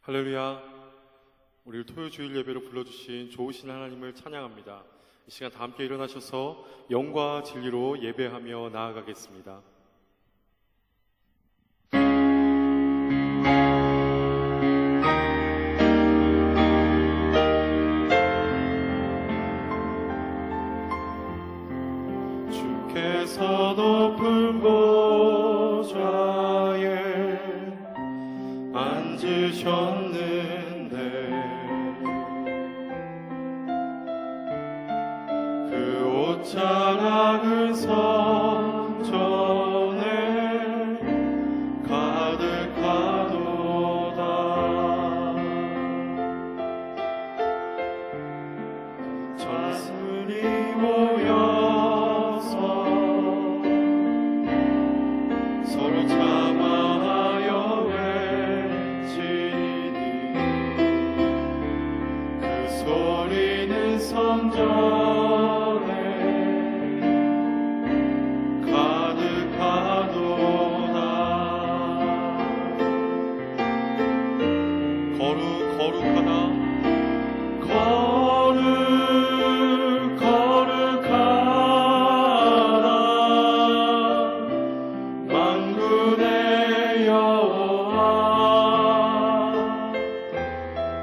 할렐루야. 우리를 토요 주일 예배로 불러주신 좋으신 하나님을 찬양합니다. 이 시간 다 함께 일어나셔서 영과 진리로 예배하며 나아가겠습니다. 주께서 높은 보좌에 앉으셨는데 그 옷자락은 성전에 가득하도다. 천사들이 모여서 서로 참아하여 외치니 그 소리는 성전에 가득하도다. 거룩하다. 거룩하다. 만군의 여호와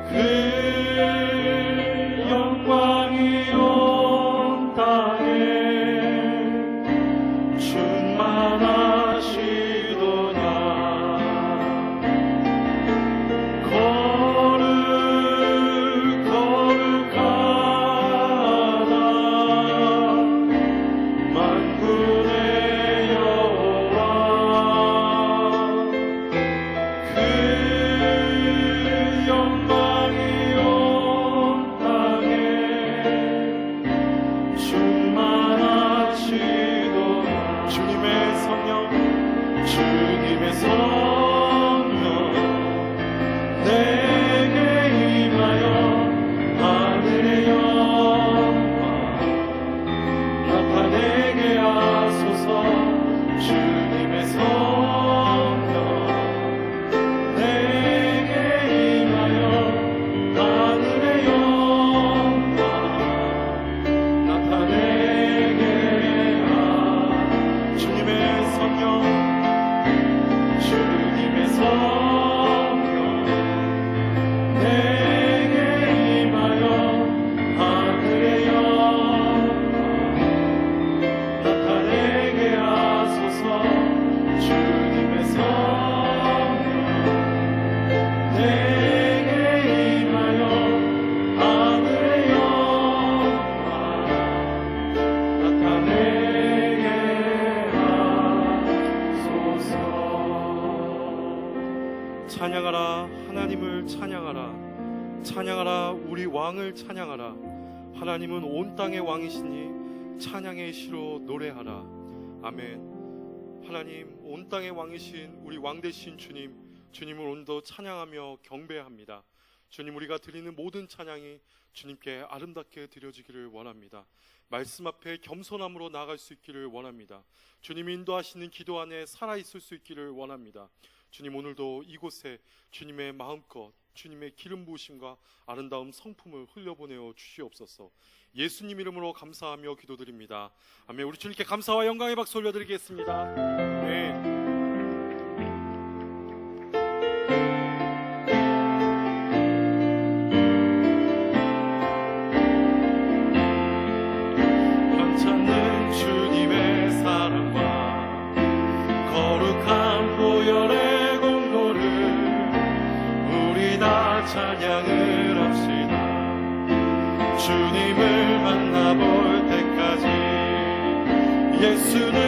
그 영광이 온 땅에 충만하시도다. 거룩하다. 만군의 여호와 그 영광이 온 땅에 충만하시도다. 주님의 성령 내게 임하여 하늘의 영광 나타내게 하소서. 주님의 성령 내게 임하여 하늘의 영광 나타내게 주님의 성령 내게 임하여 하늘의 영광 나타내게 하소서. 주님의 성령 내게 임하여 하늘의 영광 나타내게 하소서. 찬양하라. 하나님을 찬양하라. 찬양하라. 우리 왕을 찬양하라. 하나님은 온 땅의 왕이시니 찬양의 시로 노래하라. 아멘. 하나님, 온 땅의 왕이신 우리 왕 되신 주님을 오늘도 찬양하며 경배합니다. 주님, 우리가 드리는 모든 찬양이 주님께 아름답게 드려지기를 원합니다. 말씀 앞에 겸손함으로 나아갈 수 있기를 원합니다. 주님이 인도하시는 기도 안에 살아있을 수 있기를 원합니다. 주님, 오늘도 이곳에 주님의 마음껏 주님의 기름 부으심과 아름다운 성품을 흘려보내어 주시옵소서. 예수님 이름으로 감사하며 기도드립니다. 아멘. 우리 주님께 감사와 영광의 박수 올려드리겠습니다. 네. 변찮는 주님의 사랑과 거룩한 보혈의 공로를 우리 다 찬양을 합시다. 주님을 만나볼 때까지 예수는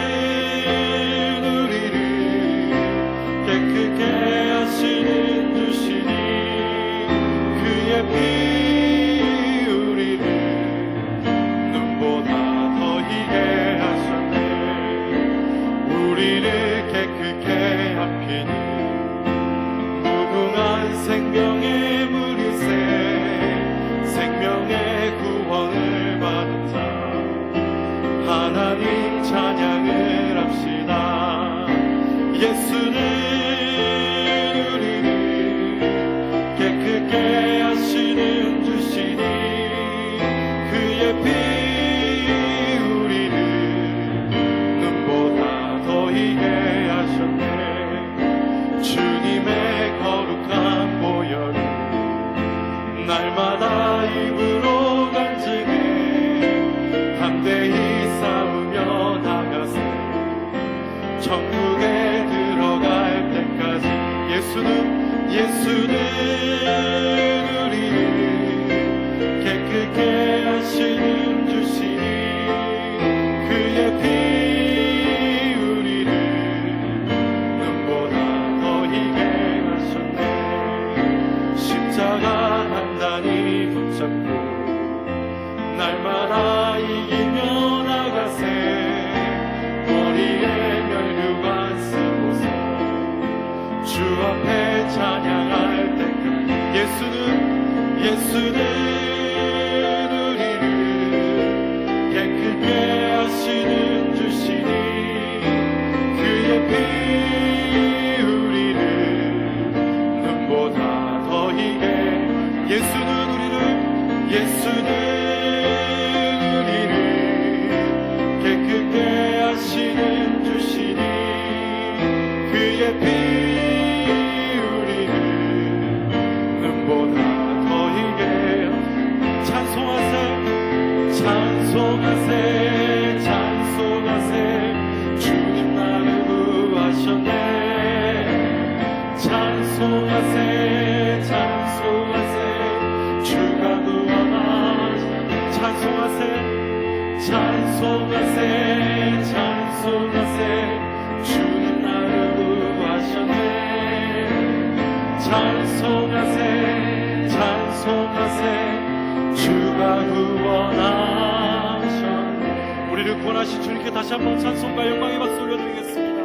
우리를 깨끗게 하시는 주시니 그의 피 우리를 눈보다 더 희게 하셨네. 우리를 깨끗게 합히니 무궁한 생명의 물이새 생명의 구원을 받은 자 하나님 찬양을 합시다. 예수는 우리를 예수는 우리를 깨끗게 하시는 주시니 그의 피 우리를 눈보다 더 희게 하셨네. 십자가 단단히 붙잡고 날마다 이기며 나가세. 머리에 멸류관 쓰고서 주 앞에 찬양할 때까지 예수는 우리를 깨끗게 하시는 주시니 그의 피 우리를 눈보다 더 희게. 예수는 우리를 깨끗게 하시는 주시니 그의 피 우리를 눈보다 더 희게. 찬송하세 주님 나를 구하셨네. 찬송하세 주가 구원하셨네. 찬송하세 주님 나를 구하셨네. 찬송하세 주가 구원하셨네. 우리를 구원하신 주님께 다시 한번 찬송과 영광의 박수 올려드리겠습니다.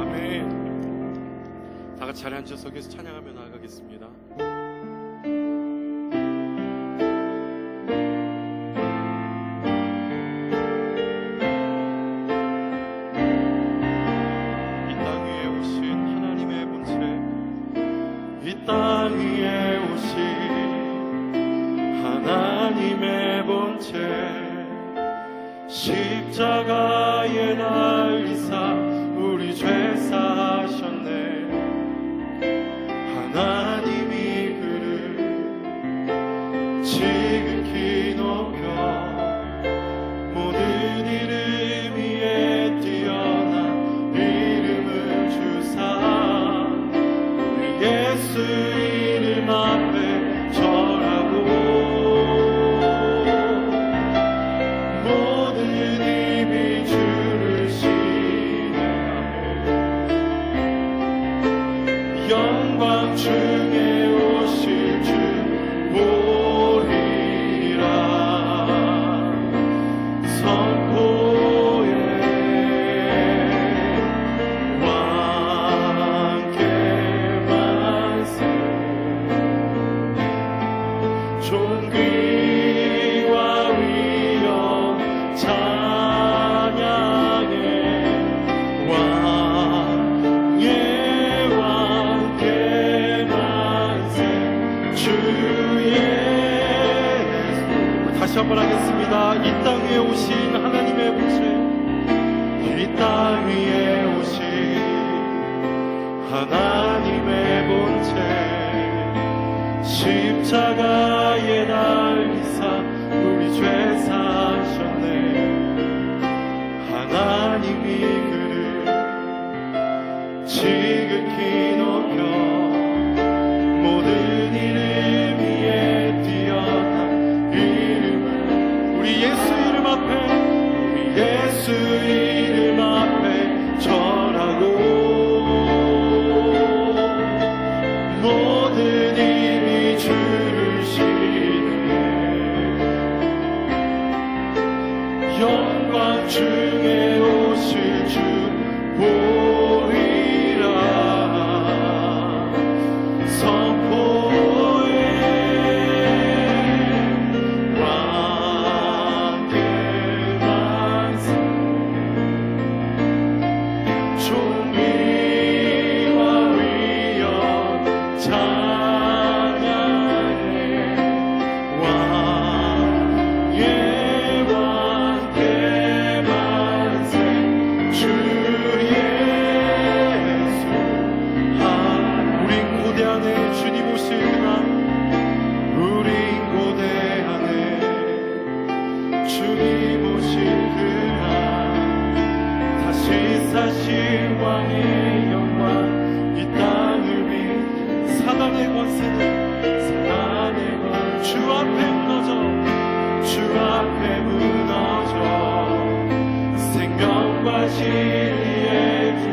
아멘. 다같이 자리에 앉아서 계속 찬양하며 나아가겠습니다. 땅 위에 오신 하나님의 본체 십자가에 달리사 우리 죄 사하셨네. 하나님이 그를 지극히 높여 모든 이름 위에 뛰어난 이름을 주사 예수 이름 앞에 절하고 모든 입이 주를 신뢰하며 영광 중에 오실 주 보리라. 선포에 존귀와 위엄 찬양해. 왕의 왕께 만세 주 예수. 다시 한번 하겠습니다. 이 땅 위에 오신 하나님의 본체 이 땅 위에 오신 하나님의 본체 십자가에 달리사 우리 죄 사하셨네. 하나님이 그를 지극히 높여 모든 이름 위에 뛰어난 이름을 우리 예수 이름 앞에 절하고 모든 입이 주를 신뢰 영광 중에 오실 주 보리라. 선포에 왕께 만세 존귀와 위엄 찬양해. 왕의 왕께 만세 주 예수. 우린 고대하네 주님 오실 그날 우린 고대하네 주님 오실 그날 다시 사신 왕의 영광 이 땅을 위 사단의 권세는 사단의 권 주 앞에 무너져 주 앞에 무너져 생명과 진리의 주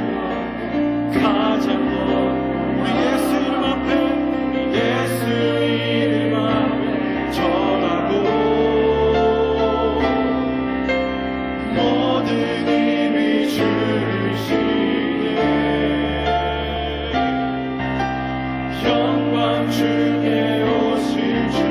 가장 먼 우리 예수 이름 앞에 예수 이름 앞에 절하고 모든 힘이 주시네 영광 중에 오실 주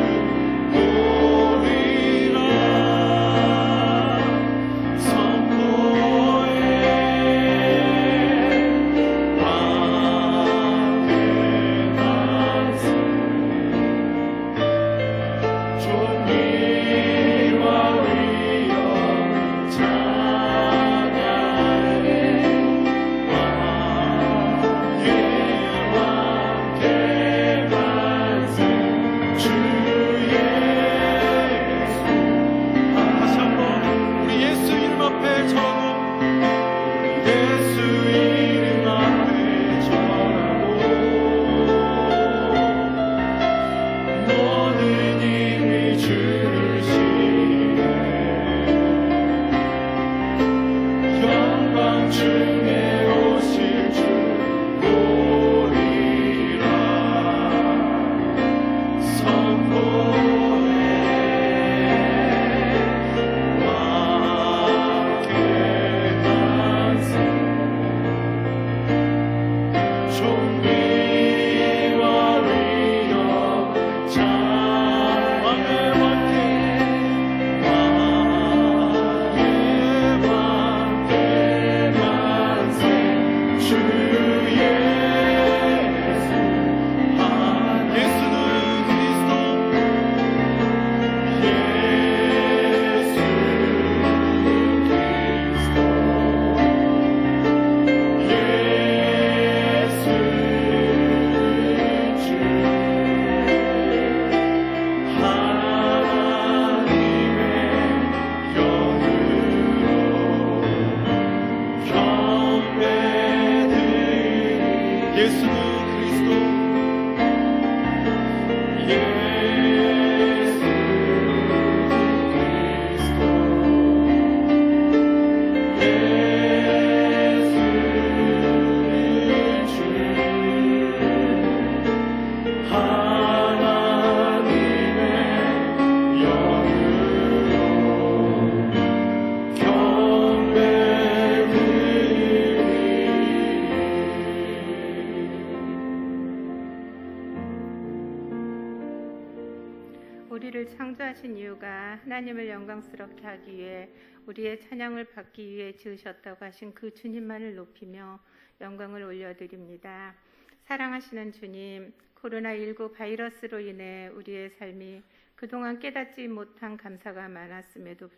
우리를 창조하신 이유가 하나님을 영광스럽게 하기 위해 우리의 찬양을 받기 위해 지으셨다고 하신 그 주님만을 높이며 영광을 올려드립니다. 사랑하시는 주님, 코로나19 바이러스로 인해 우리의 삶이 그동안 깨닫지 못한 감사가 많았음에도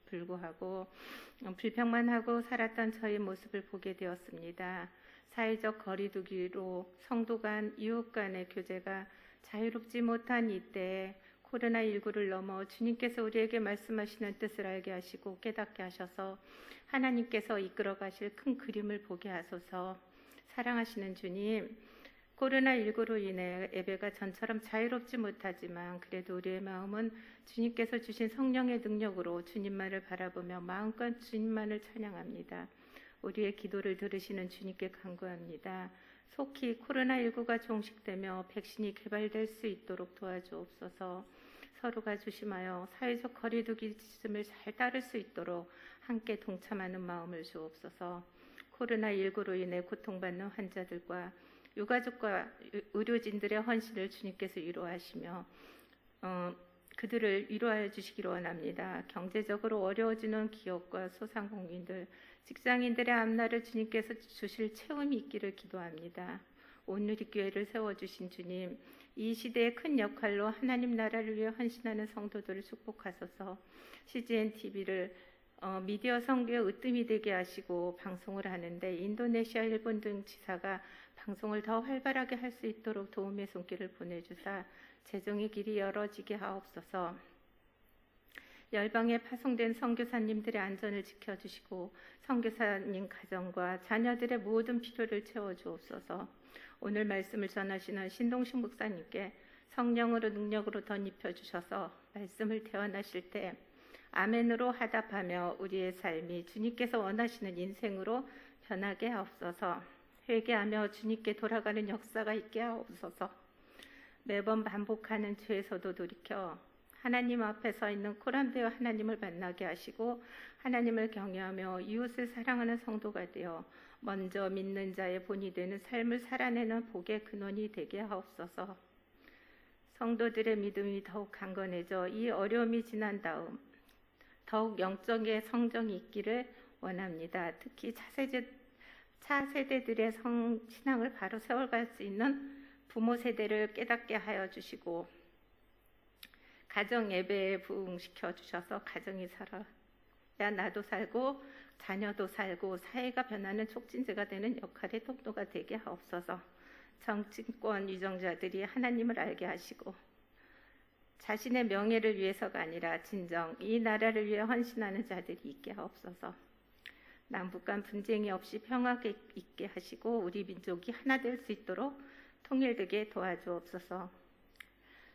불구하고 불평만 하고 살았던 저희 모습을 보게 되었습니다. 사회적 거리두기로 성도 간, 이웃 간의 교제가 자유롭지 못한 이때에 코로나19를 넘어 주님께서 우리에게 말씀하시는 뜻을 알게 하시고 깨닫게 하셔서 하나님께서 이끌어 가실 큰 그림을 보게 하소서. 사랑하시는 주님, 코로나19로 인해 예배가 전처럼 자유롭지 못하지만 그래도 우리의 마음은 주님께서 주신 성령의 능력으로 주님만을 바라보며 마음껏 주님만을 찬양합니다. 우리의 기도를 들으시는 주님께 간구합니다. 속히 코로나19가 종식되며 백신이 개발될 수 있도록 도와주옵소서. 서로가 조심하여 사회적 거리두기 지침을 잘 따를 수 있도록 함께 동참하는 마음을 주옵소서. 코로나19로 인해 고통받는 환자들과 유가족과 의료진들의 헌신을 주님께서 위로하시며 그들을 위로하여 주시기를 원합니다. 경제적으로 어려워지는 기업과 소상공인들, 직장인들의 앞날을 주님께서 주실 체험이 있기를 기도합니다. 온누리교회를 세워주신 주님, 이 시대의 큰 역할로 하나님 나라를 위해 헌신하는 성도들을 축복하소서. CGN TV를 미디어 선교의 으뜸이 되게 하시고 방송을 하는데 인도네시아, 일본 등 지사가 방송을 더 활발하게 할 수 있도록 도움의 손길을 보내주사 재정의 길이 열어지게 하옵소서. 열방에 파송된 선교사님들의 안전을 지켜주시고 선교사님 가정과 자녀들의 모든 필요를 채워주옵소서. 오늘 말씀을 전하시는 신동식 목사님께 성령으로 능력으로 덧입혀 주셔서 말씀을 대언하실 때 아멘으로 화답하며 우리의 삶이 주님께서 원하시는 인생으로 변하게 하옵소서. 회개하며 주님께 돌아가는 역사가 있게 하옵소서. 매번 반복하는 죄에서도 돌이켜 하나님 앞에 서 있는 코람되어 하나님을 만나게 하시고 하나님을 경외하며 이웃을 사랑하는 성도가 되어 먼저 믿는 자의 본이 되는 삶을 살아내는 복의 근원이 되게 하옵소서. 성도들의 믿음이 더욱 강건해져 이 어려움이 지난 다음 더욱 영적의 성정이 있기를 원합니다. 특히 차세대들의 신앙을 바로 세워갈 수 있는 부모 세대를 깨닫게 하여 주시고 가정 예배에 부응시켜 주셔서 가정이 살아야 나도 살고 자녀도 살고 사회가 변하는 촉진제가 되는 역할의 통로가 되게 하옵소서. 정치권 유정자들이 하나님을 알게 하시고 자신의 명예를 위해서가 아니라 진정 이 나라를 위해 헌신하는 자들이 있게 하옵소서. 남북 간 분쟁이 없이 평화가 있게 하시고 우리 민족이 하나 될 수 있도록 통일되게 도와주옵소서.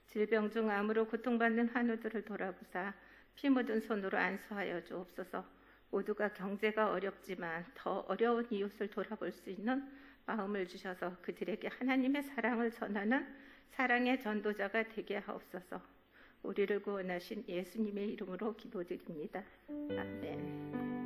질병 중 암으로 고통받는 환우들을 돌아보사 피 묻은 손으로 안수하여 주옵소서. 모두가 경제가 어렵지만 더 어려운 이웃을 돌아볼 수 있는 마음을 주셔서 그들에게 하나님의 사랑을 전하는 사랑의 전도자가 되게 하옵소서. 우리를 구원하신 예수님의 이름으로 기도드립니다. 아멘.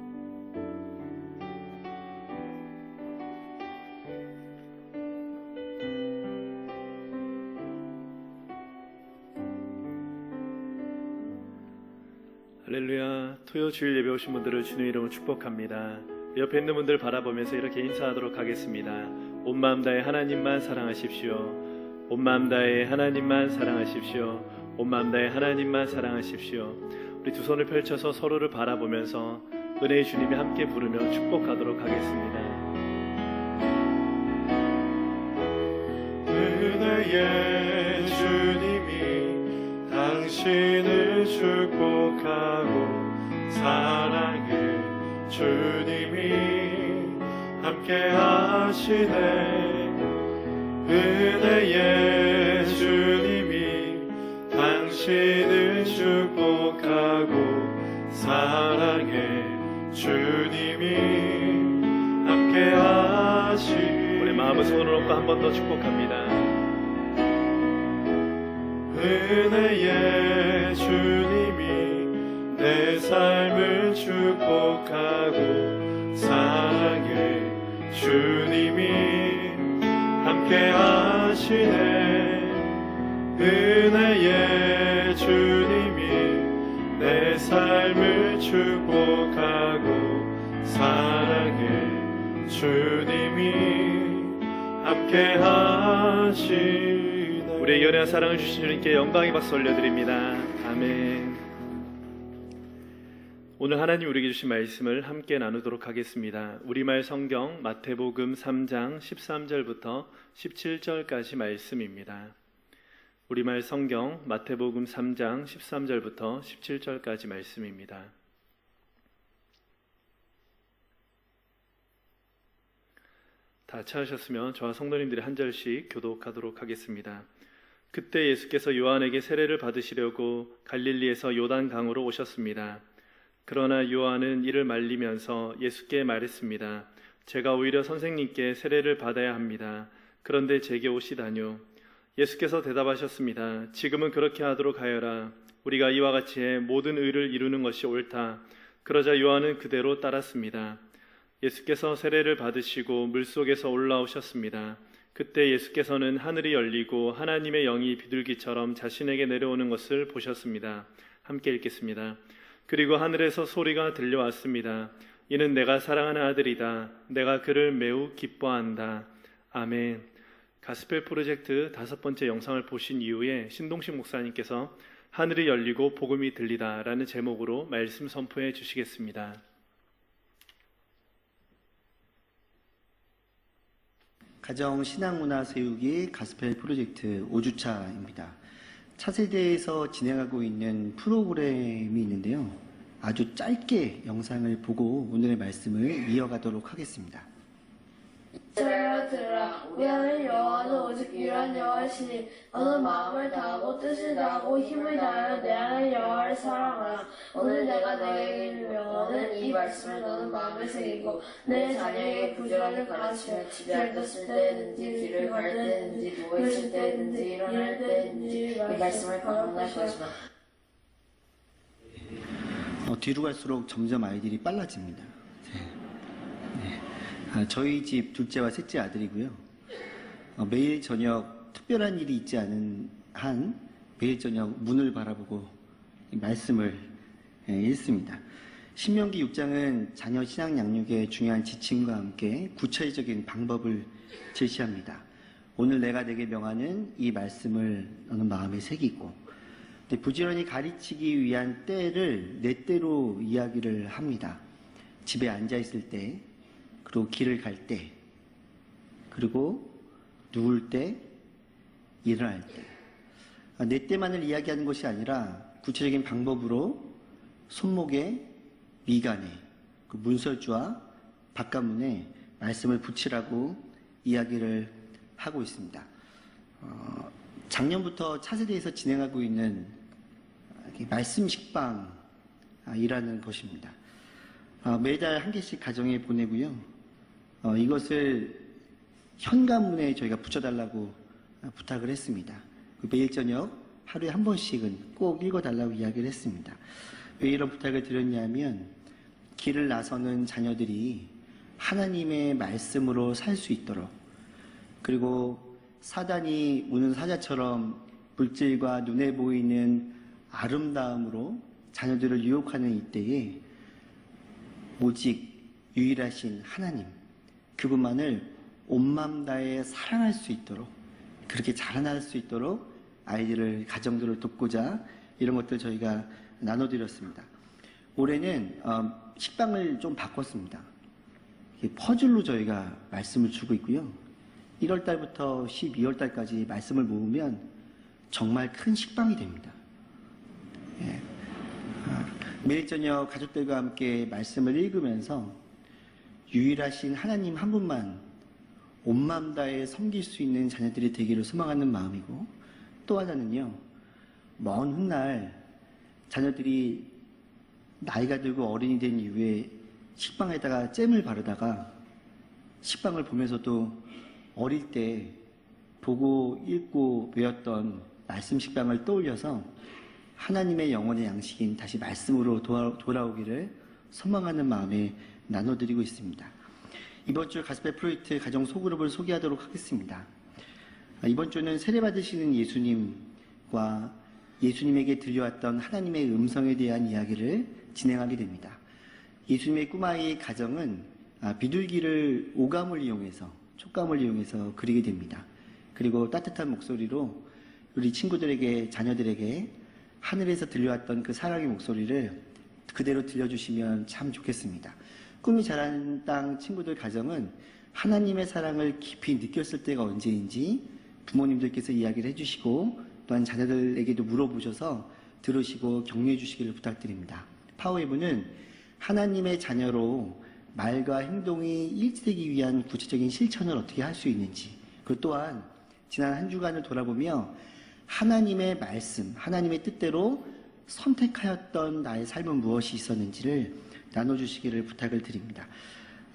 할렐루야. 토요 주일 예배 오신 분들을 주님의 이름으로 축복합니다. 옆에 있는 분들 바라보면서 이렇게 인사하도록 하겠습니다. 온 마음 다해 하나님만 사랑하십시오. 온 마음 다해 하나님만 사랑하십시오. 온 마음 다해 하나님만 사랑하십시오. 우리 두 손을 펼쳐서 서로를 바라보면서 은혜의 주님이 함께 부르며 축복하도록 하겠습니다. 은혜의 주님이 당신을 축복하고 사랑의 주님이 함께 하시네. 은혜의 주님이 당신을 축복하고 사랑의 주님이 함께 하시네. 우리 마음을 손으로 놓고 한 번 더 축복합니다. 은혜의 주님이 내 삶을 축복하고 사랑의 주님이 함께 하시네. 은혜의 주님이 내 삶을 축복하고 사랑의 주님이 함께 하시네. 우리의 연애와 사랑을 주신 주님께 영광의 박수 올려드립니다. 아멘. 오늘 하나님 우리에게 주신 말씀을 함께 나누도록 하겠습니다. 우리말 성경 마태복음 3장 13절부터 17절까지 말씀입니다. 우리말 성경 마태복음 3장 13절부터 17절까지 말씀입니다. 다 찾으셨으면 저와 성도님들이 한 절씩 교독하도록 하겠습니다. 그때 예수께서 요한에게 세례를 받으시려고 갈릴리에서 요단강으로 오셨습니다. 그러나 요한은 이를 말리면서 예수께 말했습니다. 제가 오히려 선생님께 세례를 받아야 합니다. 그런데 제게 오시다뇨. 예수께서 대답하셨습니다. 지금은 그렇게 하도록 하여라. 우리가 이와 같이 해 모든 의를 이루는 것이 옳다. 그러자 요한은 그대로 따랐습니다. 예수께서 세례를 받으시고 물속에서 올라오셨습니다. 그때 예수께서는 하늘이 열리고 하나님의 영이 비둘기처럼 자신에게 내려오는 것을 보셨습니다. 함께 읽겠습니다. 그리고 하늘에서 소리가 들려왔습니다. 이는 내가 사랑하는 아들이다. 내가 그를 매우 기뻐한다. 아멘. 가스펠 프로젝트 5번째 영상을 보신 이후에 신동식 목사님께서 하늘이 열리고 복음이 들리다 라는 제목으로 말씀 선포해 주시겠습니다. 가정 신앙문화 세우기 가스펠 프로젝트 5주차입니다. 차세대에서 진행하고 있는 프로그램이 있는데요. 아주 짧게 영상을 보고 오늘의 말씀을 이어가도록 하겠습니다. 들으라 우리는 여호와는 오직 유일한 여호와시니 너는 마음을 다하고 뜻을 다하고 힘을 다하여 내 하나님 여호와를 사랑하라. 오늘 내가 너에게 이르는 명언은 이 말씀을 너는 마음에 새기고 내 자녀에게 부지런히 가르치며 집에 떴을 때든지 길을 갈 때든지 누워있을 때든지 일어날 때든지 이 말씀을 강론할 것이다. 뒤로 갈수록 점점 아이들이 빨라집니다. 저희 집 둘째와 셋째 아들이고요. 매일 저녁 특별한 일이 있지 않은 한 매일 저녁 문을 바라보고 말씀을 읽습니다. 신명기 6장은 자녀 신앙 양육의 중요한 지침과 함께 구체적인 방법을 제시합니다. 오늘 내가 내게 명하는 이 말씀을 너는 마음에 새기고, 부지런히 가르치기 위한 때를 내 때로 이야기를 합니다. 집에 앉아 있을 때, 그리고 길을 갈 때, 그리고 누울 때, 일어날 때. 내 때만을 이야기하는 것이 아니라 구체적인 방법으로 손목에, 미간에, 그 문설주와 바깥문에 말씀을 붙이라고 이야기를 하고 있습니다. 작년부터 차세대에서 진행하고 있는 말씀 식빵이라는 것입니다. 매달 한 개씩 가정에 보내고요. 이것을 현관문에 저희가 붙여달라고 부탁을 했습니다. 매일 저녁 하루에 한 번씩은 꼭 읽어달라고 이야기를 했습니다. 왜 이런 부탁을 드렸냐면 길을 나서는 자녀들이 하나님의 말씀으로 살 수 있도록, 그리고 사단이 우는 사자처럼 물질과 눈에 보이는 아름다움으로 자녀들을 유혹하는 이때에 오직 유일하신 하나님, 그분만을 온 마음 다해 사랑할 수 있도록, 그렇게 자라날 수 있도록 아이들을, 가정들을 돕고자 이런 것들 저희가 나눠드렸습니다. 올해는 식빵을 좀 바꿨습니다. 퍼즐로 저희가 말씀을 주고 있고요. 1월 달부터 12월 달까지 말씀을 모으면 정말 큰 식빵이 됩니다. 매일 저녁 가족들과 함께 말씀을 읽으면서 유일하신 하나님 한 분만 온 마음 다해 섬길 수 있는 자녀들이 되기를 소망하는 마음이고, 또 하나는요, 먼 훗날 자녀들이 나이가 들고 어른이 된 이후에 식빵에다가 잼을 바르다가 식빵을 보면서도 어릴 때 보고 읽고 외웠던 말씀 식빵을 떠올려서 하나님의 영혼의 양식인 다시 말씀으로 돌아오기를 소망하는 마음에 나눠드리고 있습니다. 이번 주 가스펠 프로젝트 가정 소그룹을 소개하도록 하겠습니다. 이번 주는 세례받으시는 예수님과 예수님에게 들려왔던 하나님의 음성에 대한 이야기를 진행하게 됩니다. 예수님의 꿈아이의 가정은 비둘기를 오감을 이용해서, 촉감을 이용해서 그리게 됩니다. 그리고 따뜻한 목소리로 우리 친구들에게, 자녀들에게 하늘에서 들려왔던 그 사랑의 목소리를 그대로 들려주시면 참 좋겠습니다. 꿈이 자란 땅 친구들 가정은 하나님의 사랑을 깊이 느꼈을 때가 언제인지 부모님들께서 이야기를 해주시고, 또한 자녀들에게도 물어보셔서 들으시고 격려해 주시기를 부탁드립니다. 파워웨브는 하나님의 자녀로 말과 행동이 일치되기 위한 구체적인 실천을 어떻게 할 수 있는지, 그 또한 지난 한 주간을 돌아보며 하나님의 말씀, 하나님의 뜻대로 선택하였던 나의 삶은 무엇이 있었는지를 나눠주시기를 부탁을 드립니다.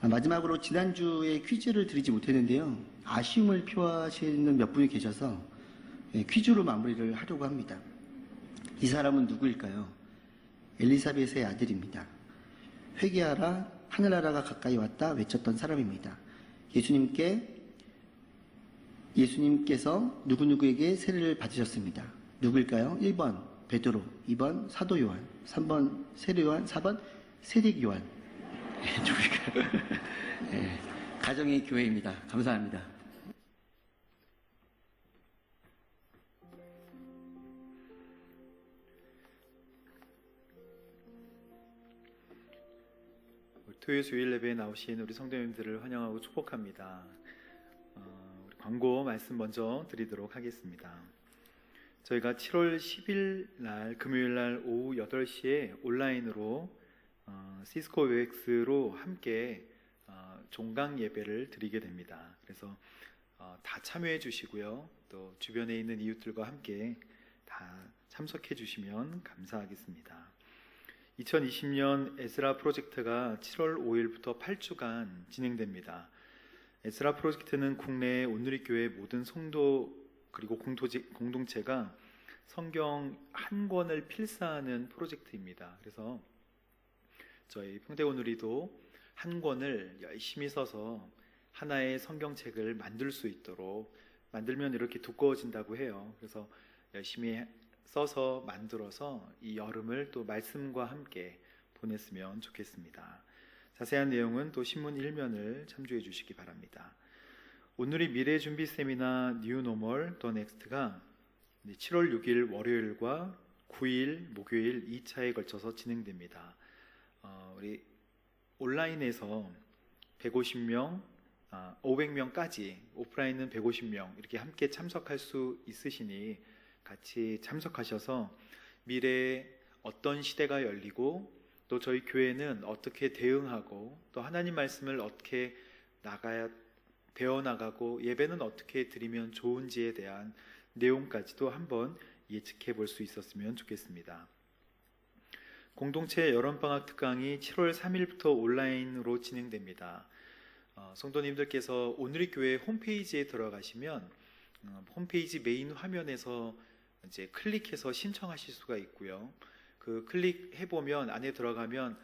마지막으로 지난주에 퀴즈를 드리지 못했는데요. 아쉬움을 표하시는 몇 분이 계셔서 퀴즈로 마무리를 하려고 합니다. 이 사람은 누구일까요? 엘리사벳의 아들입니다. 회개하라, 하늘나라가 가까이 왔다 외쳤던 사람입니다. 예수님께서 누구누구에게 세례를 받으셨습니다. 누구일까요? 1번 베드로, 2번 사도 요한, 3번 세례 요한, 4번 세례 요한. 누구일까요? 가정의 교회입니다. 감사합니다. 토요일 주일 예배에 나오신 우리 성도님들을 환영하고 축복합니다. 우리 광고 말씀 먼저 드리도록 하겠습니다. 저희가 7월 10일 날 금요일 날 오후 8시에 온라인으로 시스코 웨엑스로 함께 종강 예배를 드리게 됩니다. 그래서 다 참여해 주시고요. 또 주변에 있는 이웃들과 함께 다 참석해 주시면 감사하겠습니다. 2020년 에스라 프로젝트가 7월 5일부터 8주간 진행됩니다. 에스라 프로젝트는 국내 온누리교회 모든 성도 그리고 공동체가 성경 한 권을 필사하는 프로젝트입니다. 그래서 저희 평대온누리도 한 권을 열심히 써서 하나의 성경책을 만들 수 있도록, 만들면 이렇게 두꺼워진다고 해요. 그래서 열심히 써서 만들어서 이 여름을 또 말씀과 함께 보냈으면 좋겠습니다. 자세한 내용은 또 신문 1면을 참조해 주시기 바랍니다. 온누리 미래 준비 세미나 뉴 노멀 더 넥스트가 7월 6일 월요일과 9일 목요일 2차에 걸쳐서 진행됩니다. 우리 온라인에서 150명, 500명까지, 오프라인은 150명 이렇게 함께 참석할 수 있으시니 같이 참석하셔서 미래에 어떤 시대가 열리고 또 저희 교회는 어떻게 대응하고 또 하나님 말씀을 어떻게 배워나가고 예배는 어떻게 드리면 좋은지에 대한 내용까지도 한번 예측해 볼 수 있었으면 좋겠습니다. 공동체 여름방학 특강이 7월 3일부터 온라인으로 진행됩니다. 성도님들께서 온누리교회 홈페이지에 들어가시면 홈페이지 메인 화면에서 이제 클릭해서 신청하실 수가 있고요. 그 클릭해 보면 안에 들어가면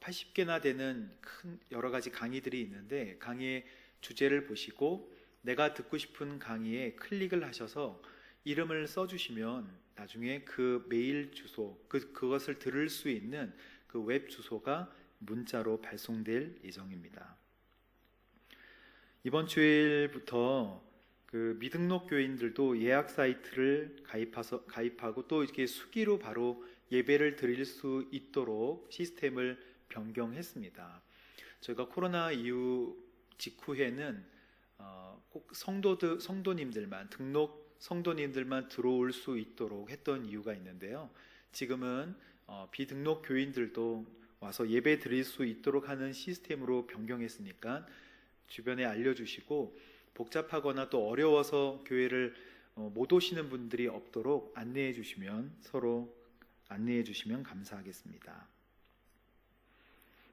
80개나 되는 큰 여러 가지 강의들이 있는데 강의의 주제를 보시고 내가 듣고 싶은 강의에 클릭을 하셔서 이름을 써주시면 나중에 그 메일 주소, 그것을 들을 수 있는 그 웹 주소가 문자로 발송될 예정입니다. 이번 주일부터 그 미등록 교인들도 예약 사이트를 가입하고 또 이렇게 수기로 바로 예배를 드릴 수 있도록 시스템을 변경했습니다. 저희가 코로나 이후 직후에는 꼭 성도님들만 등록 성도님들만 들어올 수 있도록 했던 이유가 있는데요. 지금은 비등록 교인들도 와서 예배 드릴 수 있도록 하는 시스템으로 변경했으니까 주변에 알려주시고 복잡하거나 또 어려워서 교회를 못 오시는 분들이 없도록 서로 안내해 주시면 감사하겠습니다.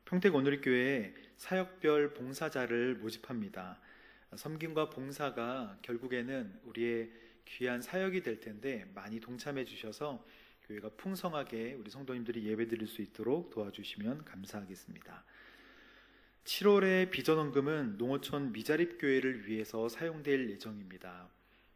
평택 온누리교회에 사역별 봉사자를 모집합니다. 섬김과 봉사가 결국에는 우리의 귀한 사역이 될 텐데 많이 동참해 주셔서 교회가 풍성하게 우리 성도님들이 예배 드릴 수 있도록 도와주시면 감사하겠습니다. 7월에 비전헌금은 농어촌 미자립교회를 위해서 사용될 예정입니다.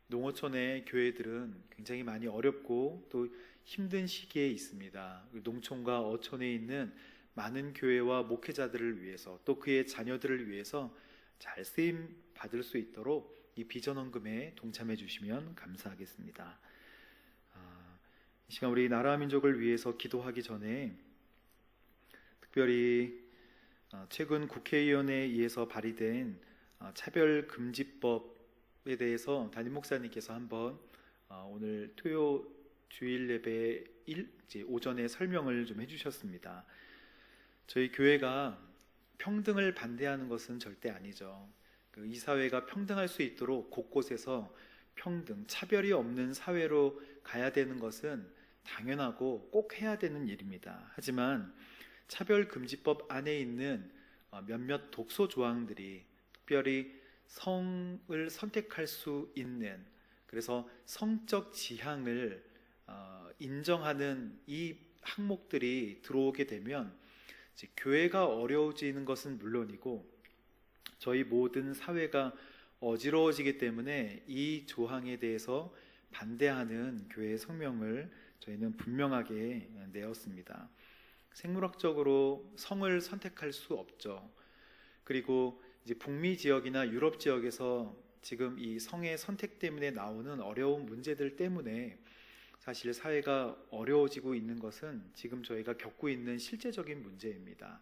농어촌의 교회들은 굉장히 많이 어렵고 또 힘든 시기에 있습니다. 농촌과 어촌에 있는 많은 교회와 목회자들을 위해서 또 그의 자녀들을 위해서 잘 쓰임 받을 수 있도록 이 비전헌금에 동참해 주시면 감사하겠습니다. 이 시간 우리 나라 민족을 위해서 기도하기 전에 특별히 최근 국회의원에 의해서 발의된 차별금지법에 대해서 담임 목사님께서 한번 오늘 토요 주일 예배 오전에 설명을 좀 해주셨습니다. 저희 교회가 평등을 반대하는 것은 절대 아니죠. 이 사회가 평등할 수 있도록 곳곳에서 평등, 차별이 없는 사회로 가야 되는 것은 당연하고 꼭 해야 되는 일입니다. 하지만 차별금지법 안에 있는 몇몇 독소 조항들이 특별히 성을 선택할 수 있는, 그래서 성적 지향을 인정하는 이 항목들이 들어오게 되면 이제 교회가 어려워지는 것은 물론이고 저희 모든 사회가 어지러워지기 때문에 이 조항에 대해서 반대하는 교회의 성명을 저희는 분명하게 내었습니다. 생물학적으로 성을 선택할 수 없죠. 그리고 이제 북미 지역이나 유럽 지역에서 지금 이 성의 선택 때문에 나오는 어려운 문제들 때문에 사실 사회가 어려워지고 있는 것은 지금 저희가 겪고 있는 실제적인 문제입니다.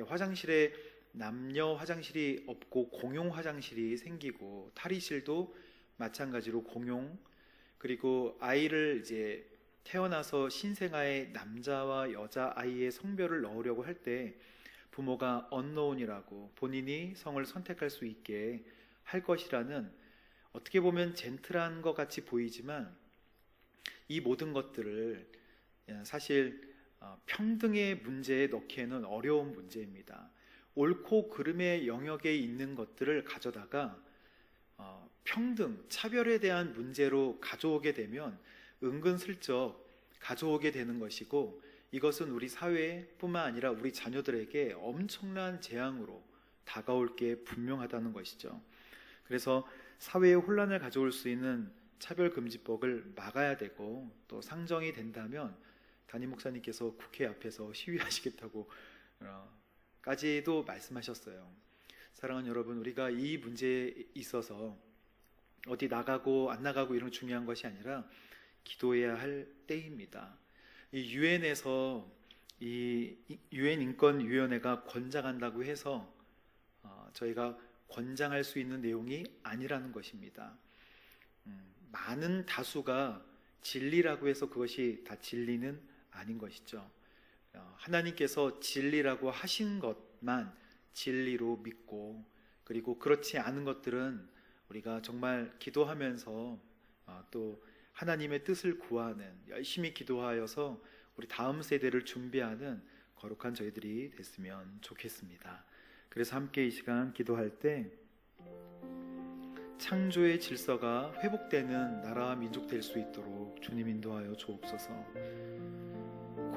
화장실에 남녀 화장실이 없고 공용 화장실이 생기고 탈의실도 마찬가지로 공용, 그리고 아이를 이제 태어나서 신생아에 남자와 여자 아이의 성별을 넣으려고 할 때 부모가 언노운이라고 본인이 성을 선택할 수 있게 할 것이라는, 어떻게 보면 젠틀한 것 같이 보이지만 이 모든 것들을 사실 평등의 문제에 넣기에는 어려운 문제입니다. 옳고 그름의 영역에 있는 것들을 가져다가 평등, 차별에 대한 문제로 가져오게 되면 은근슬쩍 가져오게 되는 것이고, 이것은 우리 사회뿐만 아니라 우리 자녀들에게 엄청난 재앙으로 다가올 게 분명하다는 것이죠. 그래서 사회에 혼란을 가져올 수 있는 차별금지법을 막아야 되고, 또 상정이 된다면 담임 목사님께서 국회 앞에서 시위하시겠다고 까지도 말씀하셨어요. 사랑하는 여러분, 우리가 이 문제에 있어서 어디 나가고 안 나가고 이런 중요한 것이 아니라 기도해야 할 때입니다. 이 유엔에서 이 유엔 인권위원회가 권장한다고 해서 저희가 권장할 수 있는 내용이 아니라는 것입니다. 많은 다수가 진리라고 해서 그것이 다 진리는 아닌 것이죠. 하나님께서 진리라고 하신 것만 진리로 믿고, 그리고 그렇지 않은 것들은 우리가 정말 기도하면서 또 하나님의 뜻을 구하는, 열심히 기도하여서 우리 다음 세대를 준비하는 거룩한 저희들이 됐으면 좋겠습니다. 그래서 함께 이 시간 기도할 때 창조의 질서가 회복되는 나라와 민족 될 수 있도록 주님 인도하여 주옵소서.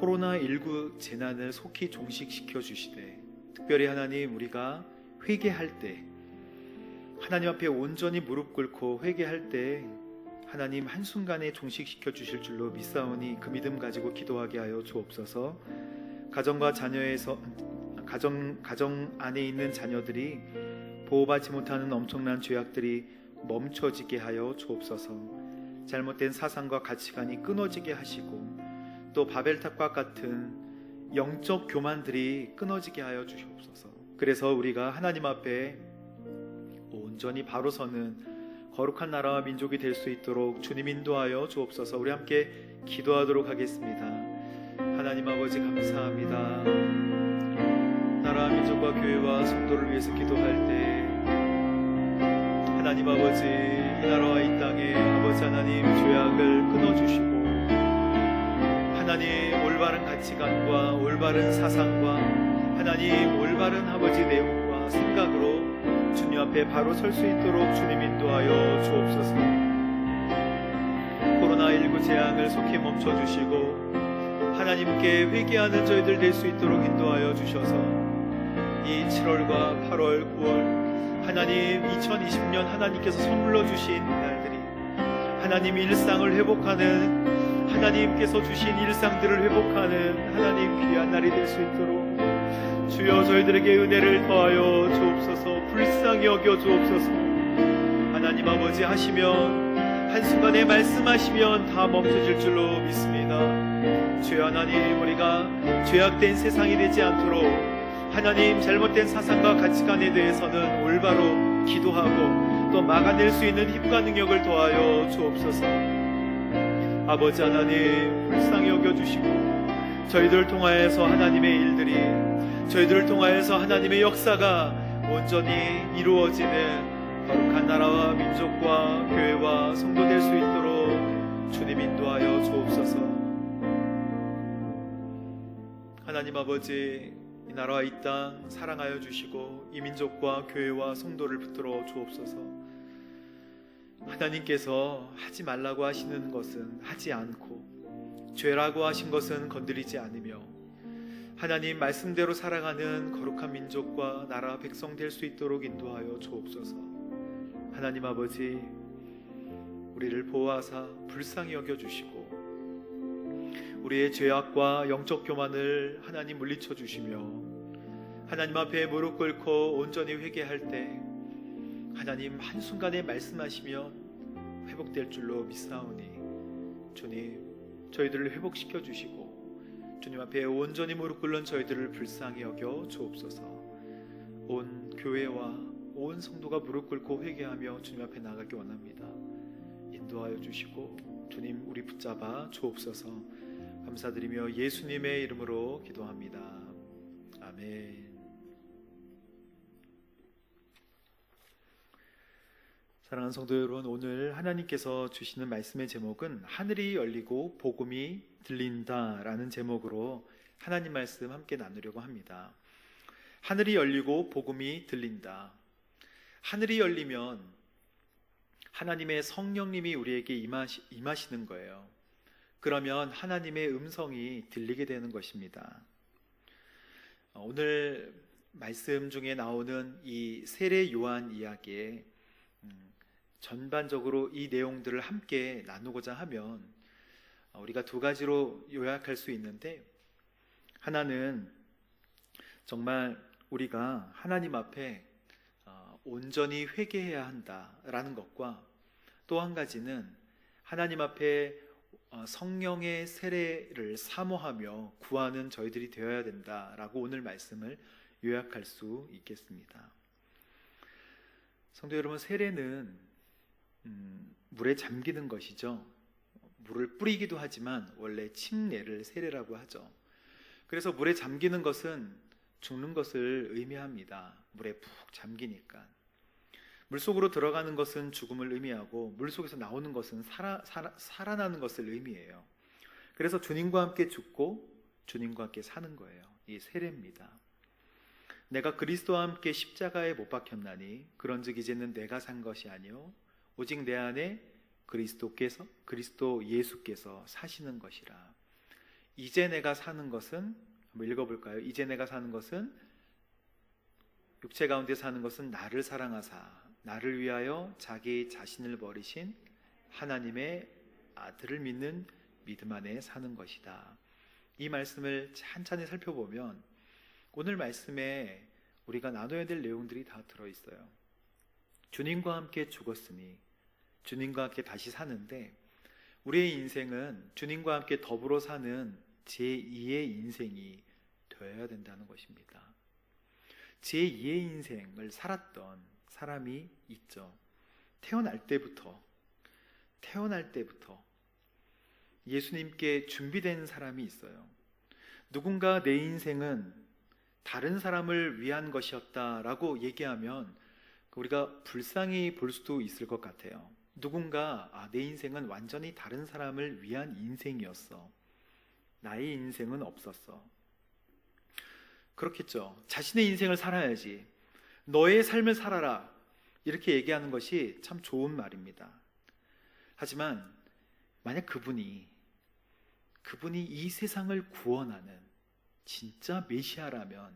코로나19 재난을 속히 종식시켜 주시되, 특별히 하나님, 우리가 회개할 때, 하나님 앞에 온전히 무릎 꿇고 회개할 때 하나님 한순간에 종식시켜 주실 줄로 믿사오니 그 믿음 가지고 기도하게 하여 주옵소서. 가정과 자녀에서 가정 안에 있는 자녀들이 보호받지 못하는 엄청난 죄악들이 멈춰지게 하여 주옵소서. 잘못된 사상과 가치관이 끊어지게 하시고, 또 바벨탑과 같은 영적 교만들이 끊어지게 하여 주시옵소서. 그래서 우리가 하나님 앞에 온전히 바로 서는 거룩한 나라와 민족이 될 수 있도록 주님 인도하여 주옵소서. 우리 함께 기도하도록 하겠습니다. 하나님 아버지, 감사합니다. 나라와 민족과 교회와 성도를 위해서 기도할 때 하나님 아버지, 이 나라와 이 땅에 아버지 하나님 죄악을 끊어주시고, 하나님 올바른 가치관과 올바른 사상과 하나님 올바른 아버지 내용과 생각으로 주님 앞에 바로 설 수 있도록 주님 인도하여 주옵소서. 코로나19 재앙을 속히 멈춰주시고 하나님께 회개하는 저희들 될 수 있도록 인도하여 주셔서 이 7월과 8월, 9월 하나님 2020년 하나님께서 선물로 주신 날들이 하나님 일상을 회복하는, 하나님께서 주신 일상들을 회복하는 하나님 귀한 날이 될 수 있도록 주여 저희들에게 은혜를 더하여 주옵소서. 불쌍히 여겨 주옵소서. 하나님 아버지 하시면, 한순간에 말씀하시면 다 멈춰질 줄로 믿습니다. 주여 하나님, 우리가 죄악된 세상이 되지 않도록 하나님 잘못된 사상과 가치관에 대해서는 올바로 기도하고 또 막아낼 수 있는 힘과 능력을 더하여 주옵소서. 아버지 하나님, 불쌍히 여겨주시고 저희들을 통하여서 하나님의 일들이, 저희들을 통하여서 하나님의 역사가 온전히 이루어지는 거룩한 나라와 민족과 교회와 성도 될 수 있도록 주님 인도하여 주옵소서. 하나님 아버지, 이 나라와 이 땅 사랑하여 주시고 이 민족과 교회와 성도를 붙들어 주옵소서. 하나님께서 하지 말라고 하시는 것은 하지 않고, 죄라고 하신 것은 건드리지 않으며, 하나님 말씀대로 살아가는 거룩한 민족과 나라 백성 될 수 있도록 인도하여 주옵소서. 하나님 아버지, 우리를 보호하사 불쌍히 여겨주시고 우리의 죄악과 영적 교만을 하나님 물리쳐 주시며, 하나님 앞에 무릎 꿇고 온전히 회개할 때 하나님 한순간에 말씀하시면 회복될 줄로 믿사오니 주님, 저희들을 회복시켜 주시고 주님 앞에 온전히 무릎 꿇는 저희들을 불쌍히 여겨 주옵소서. 온 교회와 온 성도가 무릎 꿇고 회개하며 주님 앞에 나가기 원합니다. 인도하여 주시고 주님, 우리 붙잡아 주옵소서. 감사드리며 예수님의 이름으로 기도합니다. 아멘. 사랑하는 성도 여러분, 오늘 하나님께서 주시는 말씀의 제목은 하늘이 열리고 복음이 들린다라는 제목으로 하나님 말씀 함께 나누려고 합니다. 하늘이 열리고 복음이 들린다. 하늘이 열리면 하나님의 성령님이 우리에게 임하시는 거예요. 그러면 하나님의 음성이 들리게 되는 것입니다. 오늘 말씀 중에 나오는 이 세례 요한 이야기에 전반적으로 이 내용들을 함께 나누고자 하면 우리가 두 가지로 요약할 수 있는데, 하나는 정말 우리가 하나님 앞에 온전히 회개해야 한다라는 것과, 또 한 가지는 하나님 앞에 성령의 세례를 사모하며 구하는 저희들이 되어야 된다라고 오늘 말씀을 요약할 수 있겠습니다. 성도 여러분, 세례는 물에 잠기는 것이죠. 물을 뿌리기도 하지만 원래 침례를 세례라고 하죠. 그래서 물에 잠기는 것은 죽는 것을 의미합니다. 물에 푹 잠기니까. 물속으로 들어가는 것은 죽음을 의미하고, 물속에서 나오는 것은 살아나는 것을 의미해요. 그래서 주님과 함께 죽고 주님과 함께 사는 거예요. 이 세례입니다. 내가 그리스도와 함께 십자가에 못 박혔나니 그런즉 이제는 내가 산 것이 아니요 오직 내 안에 그리스도 예수께서 사시는 것이라. 이제 내가 사는 것은, 한번 읽어볼까요? 이제 내가 사는 것은, 육체 가운데 사는 것은 나를 사랑하사 나를 위하여 자기 자신을 버리신 하나님의 아들을 믿는 믿음 안에 사는 것이다. 이 말씀을 찬찬히 살펴보면 오늘 말씀에 우리가 나눠야 될 내용들이 다 들어있어요. 주님과 함께 죽었으니 주님과 함께 다시 사는데, 우리의 인생은 주님과 함께 더불어 사는 제2의 인생이 되어야 된다는 것입니다. 제2의 인생을 살았던 사람이 있죠. 태어날 때부터 예수님께 준비된 사람이 있어요. 누군가 내 인생은 다른 사람을 위한 것이었다라고 얘기하면 우리가 불쌍히 볼 수도 있을 것 같아요. 누군가 내 인생은 완전히 다른 사람을 위한 인생이었어. 나의 인생은 없었어. 그렇겠죠. 자신의 인생을 살아야지. 너의 삶을 살아라. 이렇게 얘기하는 것이 참 좋은 말입니다. 하지만 만약 그분이 이 세상을 구원하는 진짜 메시아라면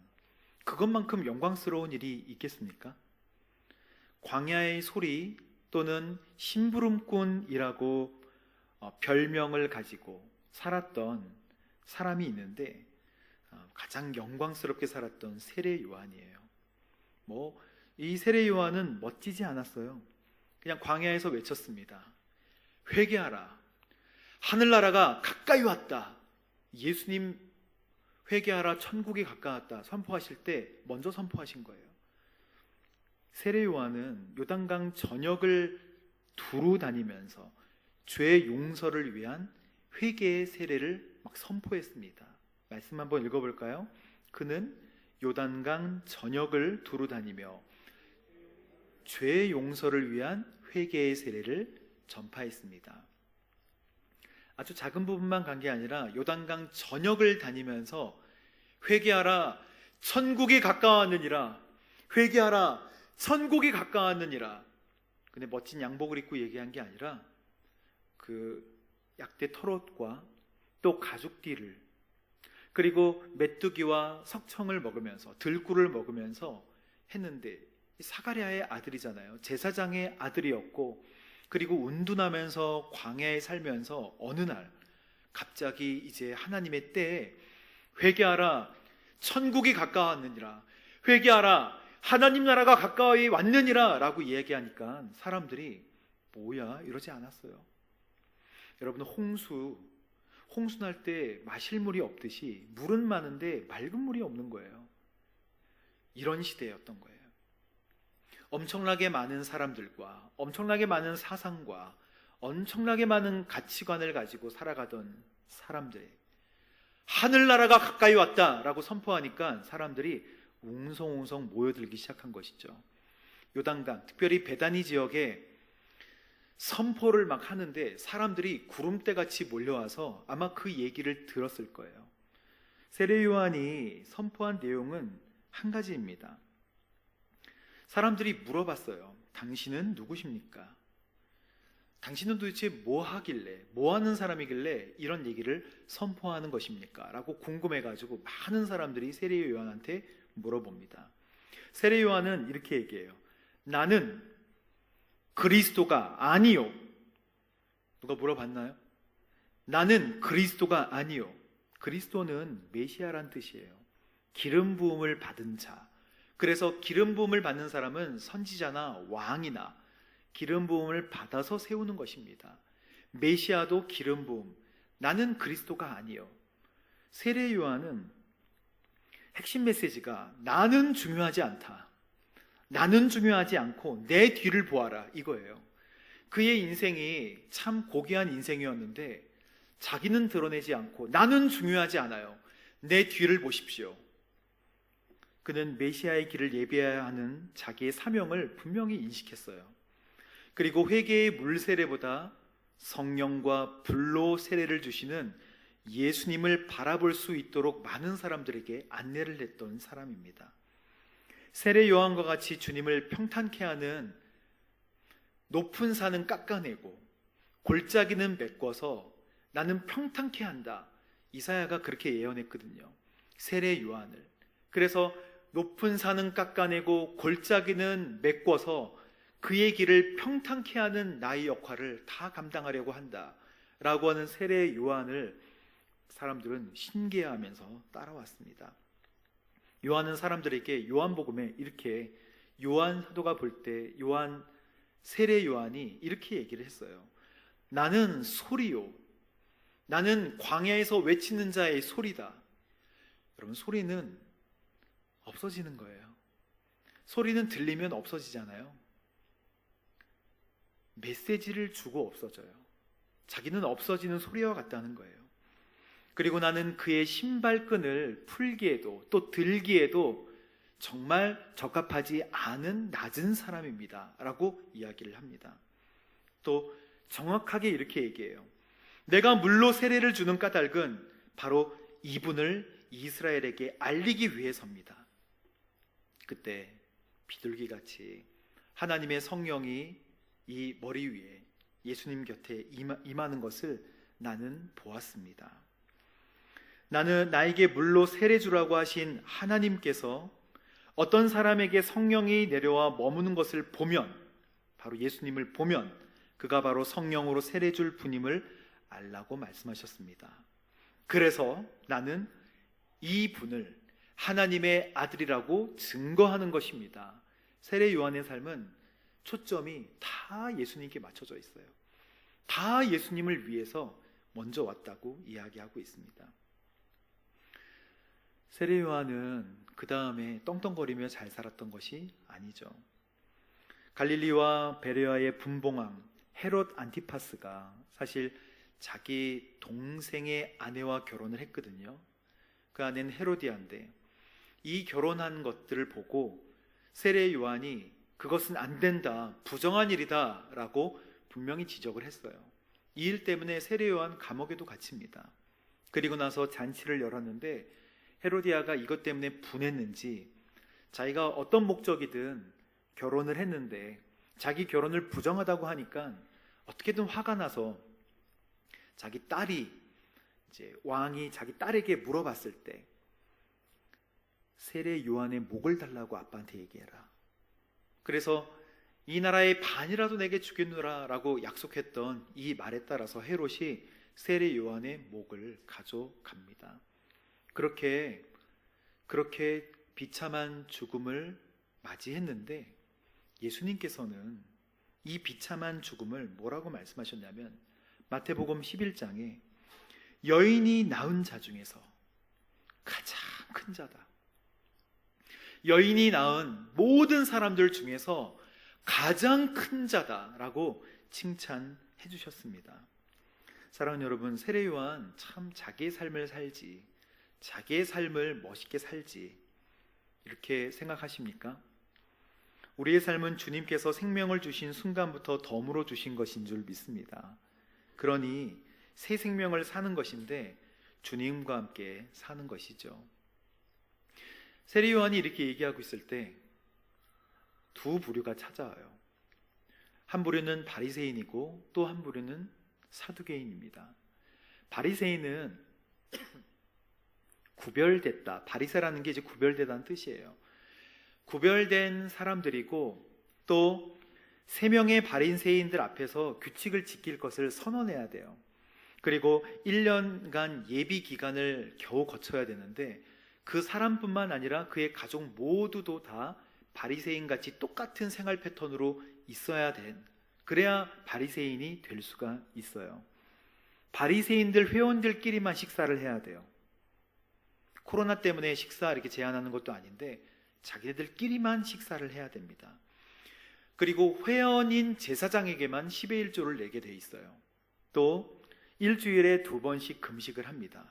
그것만큼 영광스러운 일이 있겠습니까? 광야의 소리 또는 심부름꾼이라고 별명을 가지고 살았던 사람이 있는데, 가장 영광스럽게 살았던 세례 요한이에요. 이 세례 요한은 멋지지 않았어요. 그냥 광야에서 외쳤습니다. 회개하라. 하늘나라가 가까이 왔다. 예수님 회개하라. 천국이 가까웠다. 선포하실 때 먼저 선포하신 거예요. 세례 요한은 요단강 전역을 두루 다니면서 죄 용서를 위한 회개의 세례를 막 선포했습니다. 말씀 한번 읽어볼까요? 그는 요단강 전역을 두루 다니며 죄 용서를 위한 회개의 세례를 전파했습니다. 아주 작은 부분만 간 게 아니라 요단강 전역을 다니면서 회개하라, 천국이 가까웠느니라, 회개하라, 천국이 가까웠느니라. 근데 멋진 양복을 입고 얘기한 게 아니라 그 약대 털옷과 또 가죽띠를, 그리고 메뚜기와 석청을 먹으면서, 들꿀을 먹으면서 했는데, 사가랴의 아들이잖아요. 제사장의 아들이었고, 그리고 운둔하면서 광야에 살면서 어느 날 갑자기 이제 하나님의 때에 회개하라, 천국이 가까웠느니라, 회개하라, 하나님 나라가 가까이 왔느니라 라고 얘기하니까 사람들이 뭐야 이러지 않았어요. 여러분, 홍수 날 때 마실 물이 없듯이 물은 많은데 맑은 물이 없는 거예요. 이런 시대였던 거예요. 엄청나게 많은 사람들과 엄청나게 많은 사상과 엄청나게 많은 가치관을 가지고 살아가던 사람들, 하늘나라가 가까이 왔다라고 선포하니까 사람들이 웅성웅성 모여들기 시작한 것이죠. 요단강, 특별히 베다니 지역에 선포를 막 하는데 사람들이 구름대 같이 몰려와서 아마 그 얘기를 들었을 거예요. 세례 요한이 선포한 내용은 한 가지입니다. 사람들이 물어봤어요. 당신은 누구십니까? 당신은 도대체 뭐 하길래, 뭐 하는 사람이길래 이런 얘기를 선포하는 것입니까? 라고 궁금해가지고 많은 사람들이 세례 요한한테 물어봅니다. 세례 요한은 이렇게 얘기해요. 나는 그리스도가 아니요. 누가 물어봤나요? 나는 그리스도가 아니요. 그리스도는 메시아란 뜻이에요. 기름 부음을 받은 자. 그래서 기름 부음을 받는 사람은 선지자나 왕이나 기름 부음을 받아서 세우는 것입니다. 메시아도 기름 부음. 나는 그리스도가 아니요. 세례 요한은 핵심 메시지가 나는 중요하지 않다. 나는 중요하지 않고 내 뒤를 보아라 이거예요. 그의 인생이 참 고귀한 인생이었는데 자기는 드러내지 않고 나는 중요하지 않아요. 내 뒤를 보십시오. 그는 메시아의 길을 예비해야 하는 자기의 사명을 분명히 인식했어요. 그리고 회개의 물 세례보다 성령과 불로 세례를 주시는 예수님을 바라볼 수 있도록 많은 사람들에게 안내를 했던 사람입니다. 세례 요한과 같이 주님을 평탄케 하는 높은 산은 깎아내고 골짜기는 메꿔서 나는 평탄케 한다. 이사야가 그렇게 예언했거든요. 세례 요한을. 그래서 높은 산은 깎아내고 골짜기는 메꿔서 그의 길을 평탄케 하는 나의 역할을 다 감당하려고 한다. 라고 하는 세례 요한을 사람들은 신기해하면서 따라왔습니다. 요한은 사람들에게 요한복음에 이렇게 요한 사도가 볼 때 요한 세례 요한이 이렇게 얘기를 했어요. 나는 소리요. 나는 광야에서 외치는 자의 소리다. 여러분, 소리는 없어지는 거예요. 소리는 들리면 없어지잖아요. 메시지를 주고 없어져요. 자기는 없어지는 소리와 같다는 거예요. 그리고 나는 그의 신발끈을 풀기에도 또 들기에도 정말 적합하지 않은 낮은 사람입니다. 라고 이야기를 합니다. 또 정확하게 이렇게 얘기해요. 내가 물로 세례를 주는 까닭은 바로 이분을 이스라엘에게 알리기 위해서입니다. 그때 비둘기같이 하나님의 성령이 이 머리 위에 예수님 곁에 임하는 것을 나는 보았습니다. 나는 나에게 물로 세례 주라고 하신 하나님께서 어떤 사람에게 성령이 내려와 머무는 것을 보면, 바로 예수님을 보면 그가 바로 성령으로 세례 줄 분임을 알라고 말씀하셨습니다. 그래서 나는 이 분을 하나님의 아들이라고 증거하는 것입니다. 세례 요한의 삶은 초점이 다 예수님께 맞춰져 있어요. 다 예수님을 위해서 먼저 왔다고 이야기하고 있습니다. 세례 요한은 그 다음에 떵떵거리며 잘 살았던 것이 아니죠. 갈릴리와 베레아의 분봉왕 헤롯 안티파스가 사실 자기 동생의 아내와 결혼을 했거든요. 그 아내는 헤로디아인데 이 결혼한 것들을 보고 세례 요한이 그것은 안 된다, 부정한 일이다 라고 분명히 지적을 했어요. 이 일 때문에 세례 요한 감옥에도 갇힙니다. 그리고 나서 잔치를 열었는데 헤로디아가 이것 때문에 분했는지 자기가 어떤 목적이든 결혼을 했는데 자기 결혼을 부정하다고 하니까 어떻게든 화가 나서 자기 딸이 이제 왕이 자기 딸에게 물어봤을 때 세례 요한의 목을 달라고 아빠한테 얘기해라. 그래서 이 나라의 반이라도 내게 주겠노라 라고 약속했던 이 말에 따라서 헤롯이 세례 요한의 목을 가져갑니다. 그렇게 비참한 죽음을 맞이했는데 예수님께서는 이 비참한 죽음을 뭐라고 말씀하셨냐면 마태복음 11장에 여인이 낳은 자 중에서 가장 큰 자다. 여인이 낳은 모든 사람들 중에서 가장 큰 자다라고 칭찬해 주셨습니다. 사랑하는 여러분, 세례 요한 참 자기의 삶을 살지, 자기의 삶을 멋있게 살지 이렇게 생각하십니까? 우리의 삶은 주님께서 생명을 주신 순간부터 덤으로 주신 것인 줄 믿습니다. 그러니 새 생명을 사는 것인데 주님과 함께 사는 것이죠. 세례 요한이 이렇게 얘기하고 있을 때 두 부류가 찾아와요. 한 부류는 바리새인이고 또 한 부류는 사두개인입니다. 바리새인은 구별됐다. 바리새라는 게 이제 구별되다는 뜻이에요. 구별된 사람들이고 또 3명의 바리새인들 앞에서 규칙을 지킬 것을 선언해야 돼요. 그리고 1년간 예비 기간을 겨우 거쳐야 되는데 그 사람뿐만 아니라 그의 가족 모두도 다 바리새인같이 똑같은 생활 패턴으로 있어야 된, 그래야 바리새인이 될 수가 있어요. 바리새인들 회원들끼리만 식사를 해야 돼요. 코로나 때문에 식사 이렇게 제한하는 것도 아닌데 자기들끼리만 식사를 해야 됩니다. 그리고 회원인 제사장에게만 10의 1조를 내게 돼 있어요. 또 일주일에 2번씩 금식을 합니다.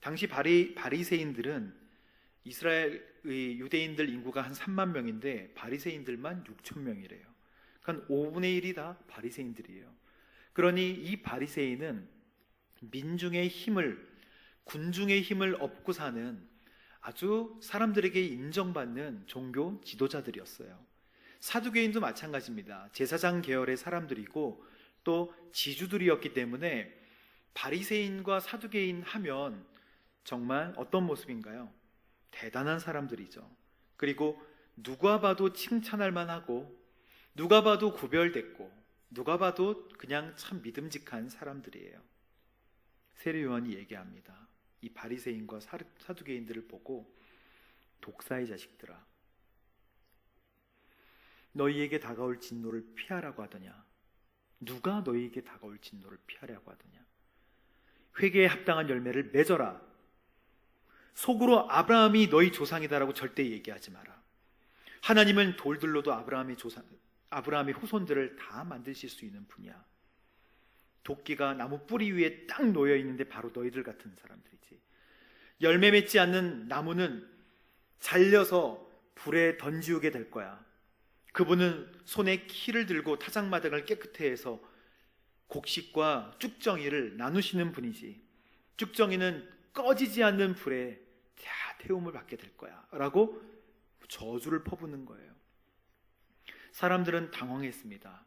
당시 바리새인들은 이스라엘의 유대인들 인구가 한 3만 명인데 바리새인들만 6천 명이래요. 그러니까 5분의 1이 다 바리새인들이에요. 그러니 이 바리새인은 민중의 힘을, 군중의 힘을 얻고 사는 아주 사람들에게 인정받는 종교 지도자들이었어요. 사두개인도 마찬가지입니다. 제사장 계열의 사람들이고 또 지주들이었기 때문에 바리새인과 사두개인 하면 정말 어떤 모습인가요? 대단한 사람들이죠. 그리고 누가 봐도 칭찬할 만하고 누가 봐도 구별됐고 누가 봐도 그냥 참 믿음직한 사람들이에요. 세례 요한이 얘기합니다. 이 바리새인과 사두개인들을 보고 독사의 자식들아, 너희에게 다가올 진노를 피하라고 하더냐? 누가 너희에게 다가올 진노를 피하라고 하더냐? 회개에 합당한 열매를 맺어라. 속으로 아브라함이 너희 조상이다라고 절대 얘기하지 마라. 하나님은 돌들로도 아브라함의 후손들을 다 만드실 수 있는 분이야. 도끼가 나무 뿌리 위에 딱 놓여 있는데 바로 너희들 같은 사람들이지. 열매 맺지 않는 나무는 잘려서 불에 던지우게 될 거야. 그분은 손에 키를 들고 타작마당을 깨끗해 해서 곡식과 쭉정이를 나누시는 분이지. 쭉정이는 꺼지지 않는 불에 다 태움을 받게 될 거야 라고 저주를 퍼붓는 거예요. 사람들은 당황했습니다.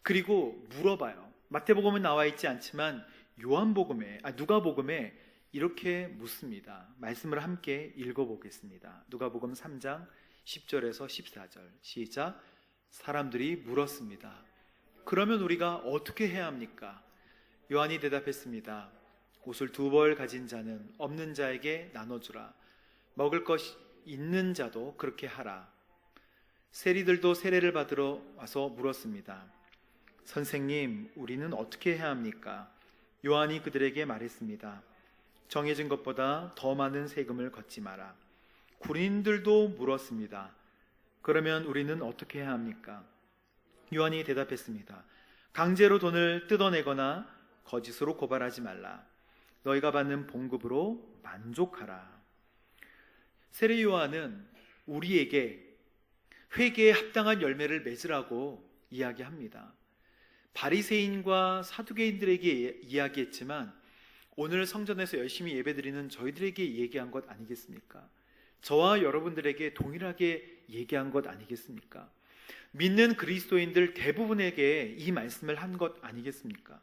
그리고 물어봐요. 마태복음은 나와 있지 않지만 누가복음에 이렇게 묻습니다. 말씀을 함께 읽어보겠습니다. 누가복음 3장 10절에서 14절 시작. 사람들이 물었습니다. 그러면 우리가 어떻게 해야 합니까? 요한이 대답했습니다. 옷을 2벌 가진 자는 없는 자에게 나눠주라. 먹을 것 있는 자도 그렇게 하라. 세리들도 세례를 받으러 와서 물었습니다. 선생님, 우리는 어떻게 해야 합니까? 요한이 그들에게 말했습니다. 정해진 것보다 더 많은 세금을 걷지 마라. 군인들도 물었습니다. 그러면 우리는 어떻게 해야 합니까? 요한이 대답했습니다. 강제로 돈을 뜯어내거나 거짓으로 고발하지 말라. 너희가 받는 봉급으로 만족하라. 세례 요한은 우리에게 회개에 합당한 열매를 맺으라고 이야기합니다. 바리새인과 사두개인들에게 이야기했지만 오늘 성전에서 열심히 예배드리는 저희들에게 얘기한 것 아니겠습니까? 저와 여러분들에게 동일하게 얘기한 것 아니겠습니까? 믿는 그리스도인들 대부분에게 이 말씀을 한 것 아니겠습니까?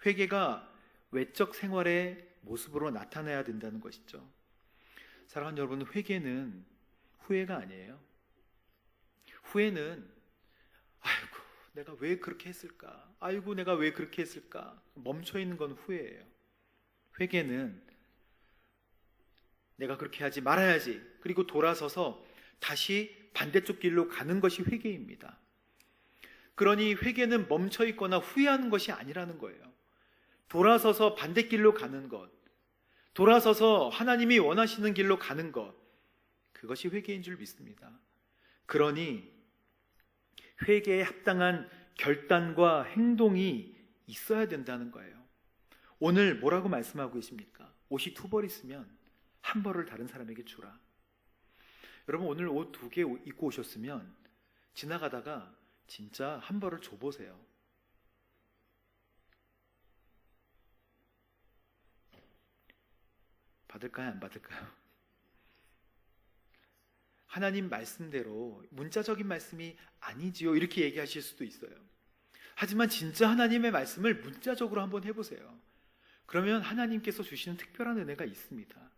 회개가 외적 생활의 모습으로 나타나야 된다는 것이죠. 사랑하는 여러분, 회개는 후회가 아니에요. 후회는 아이고 내가 왜 그렇게 했을까? 아이고 내가 왜 그렇게 했을까? 멈춰있는 건 후회예요. 회개는 내가 그렇게 하지 말아야지. 그리고 돌아서서 다시 반대쪽 길로 가는 것이 회개입니다. 그러니 회개는 멈춰있거나 후회하는 것이 아니라는 거예요. 돌아서서 반대길로 가는 것, 돌아서서 하나님이 원하시는 길로 가는 것, 그것이 회개인 줄 믿습니다. 그러니 회개에 합당한 결단과 행동이 있어야 된다는 거예요. 오늘 뭐라고 말씀하고 계십니까? 옷이 2벌 있으면 1벌을 다른 사람에게 주라. 여러분 오늘 옷 2개 입고 오셨으면 지나가다가 진짜 한 벌을 줘보세요. 받을까요? 안 받을까요? 하나님 말씀대로 문자적인 말씀이 아니지요 이렇게 얘기하실 수도 있어요. 하지만 진짜 하나님의 말씀을 문자적으로 한번 해보세요. 그러면 하나님께서 주시는 특별한 은혜가 있습니다.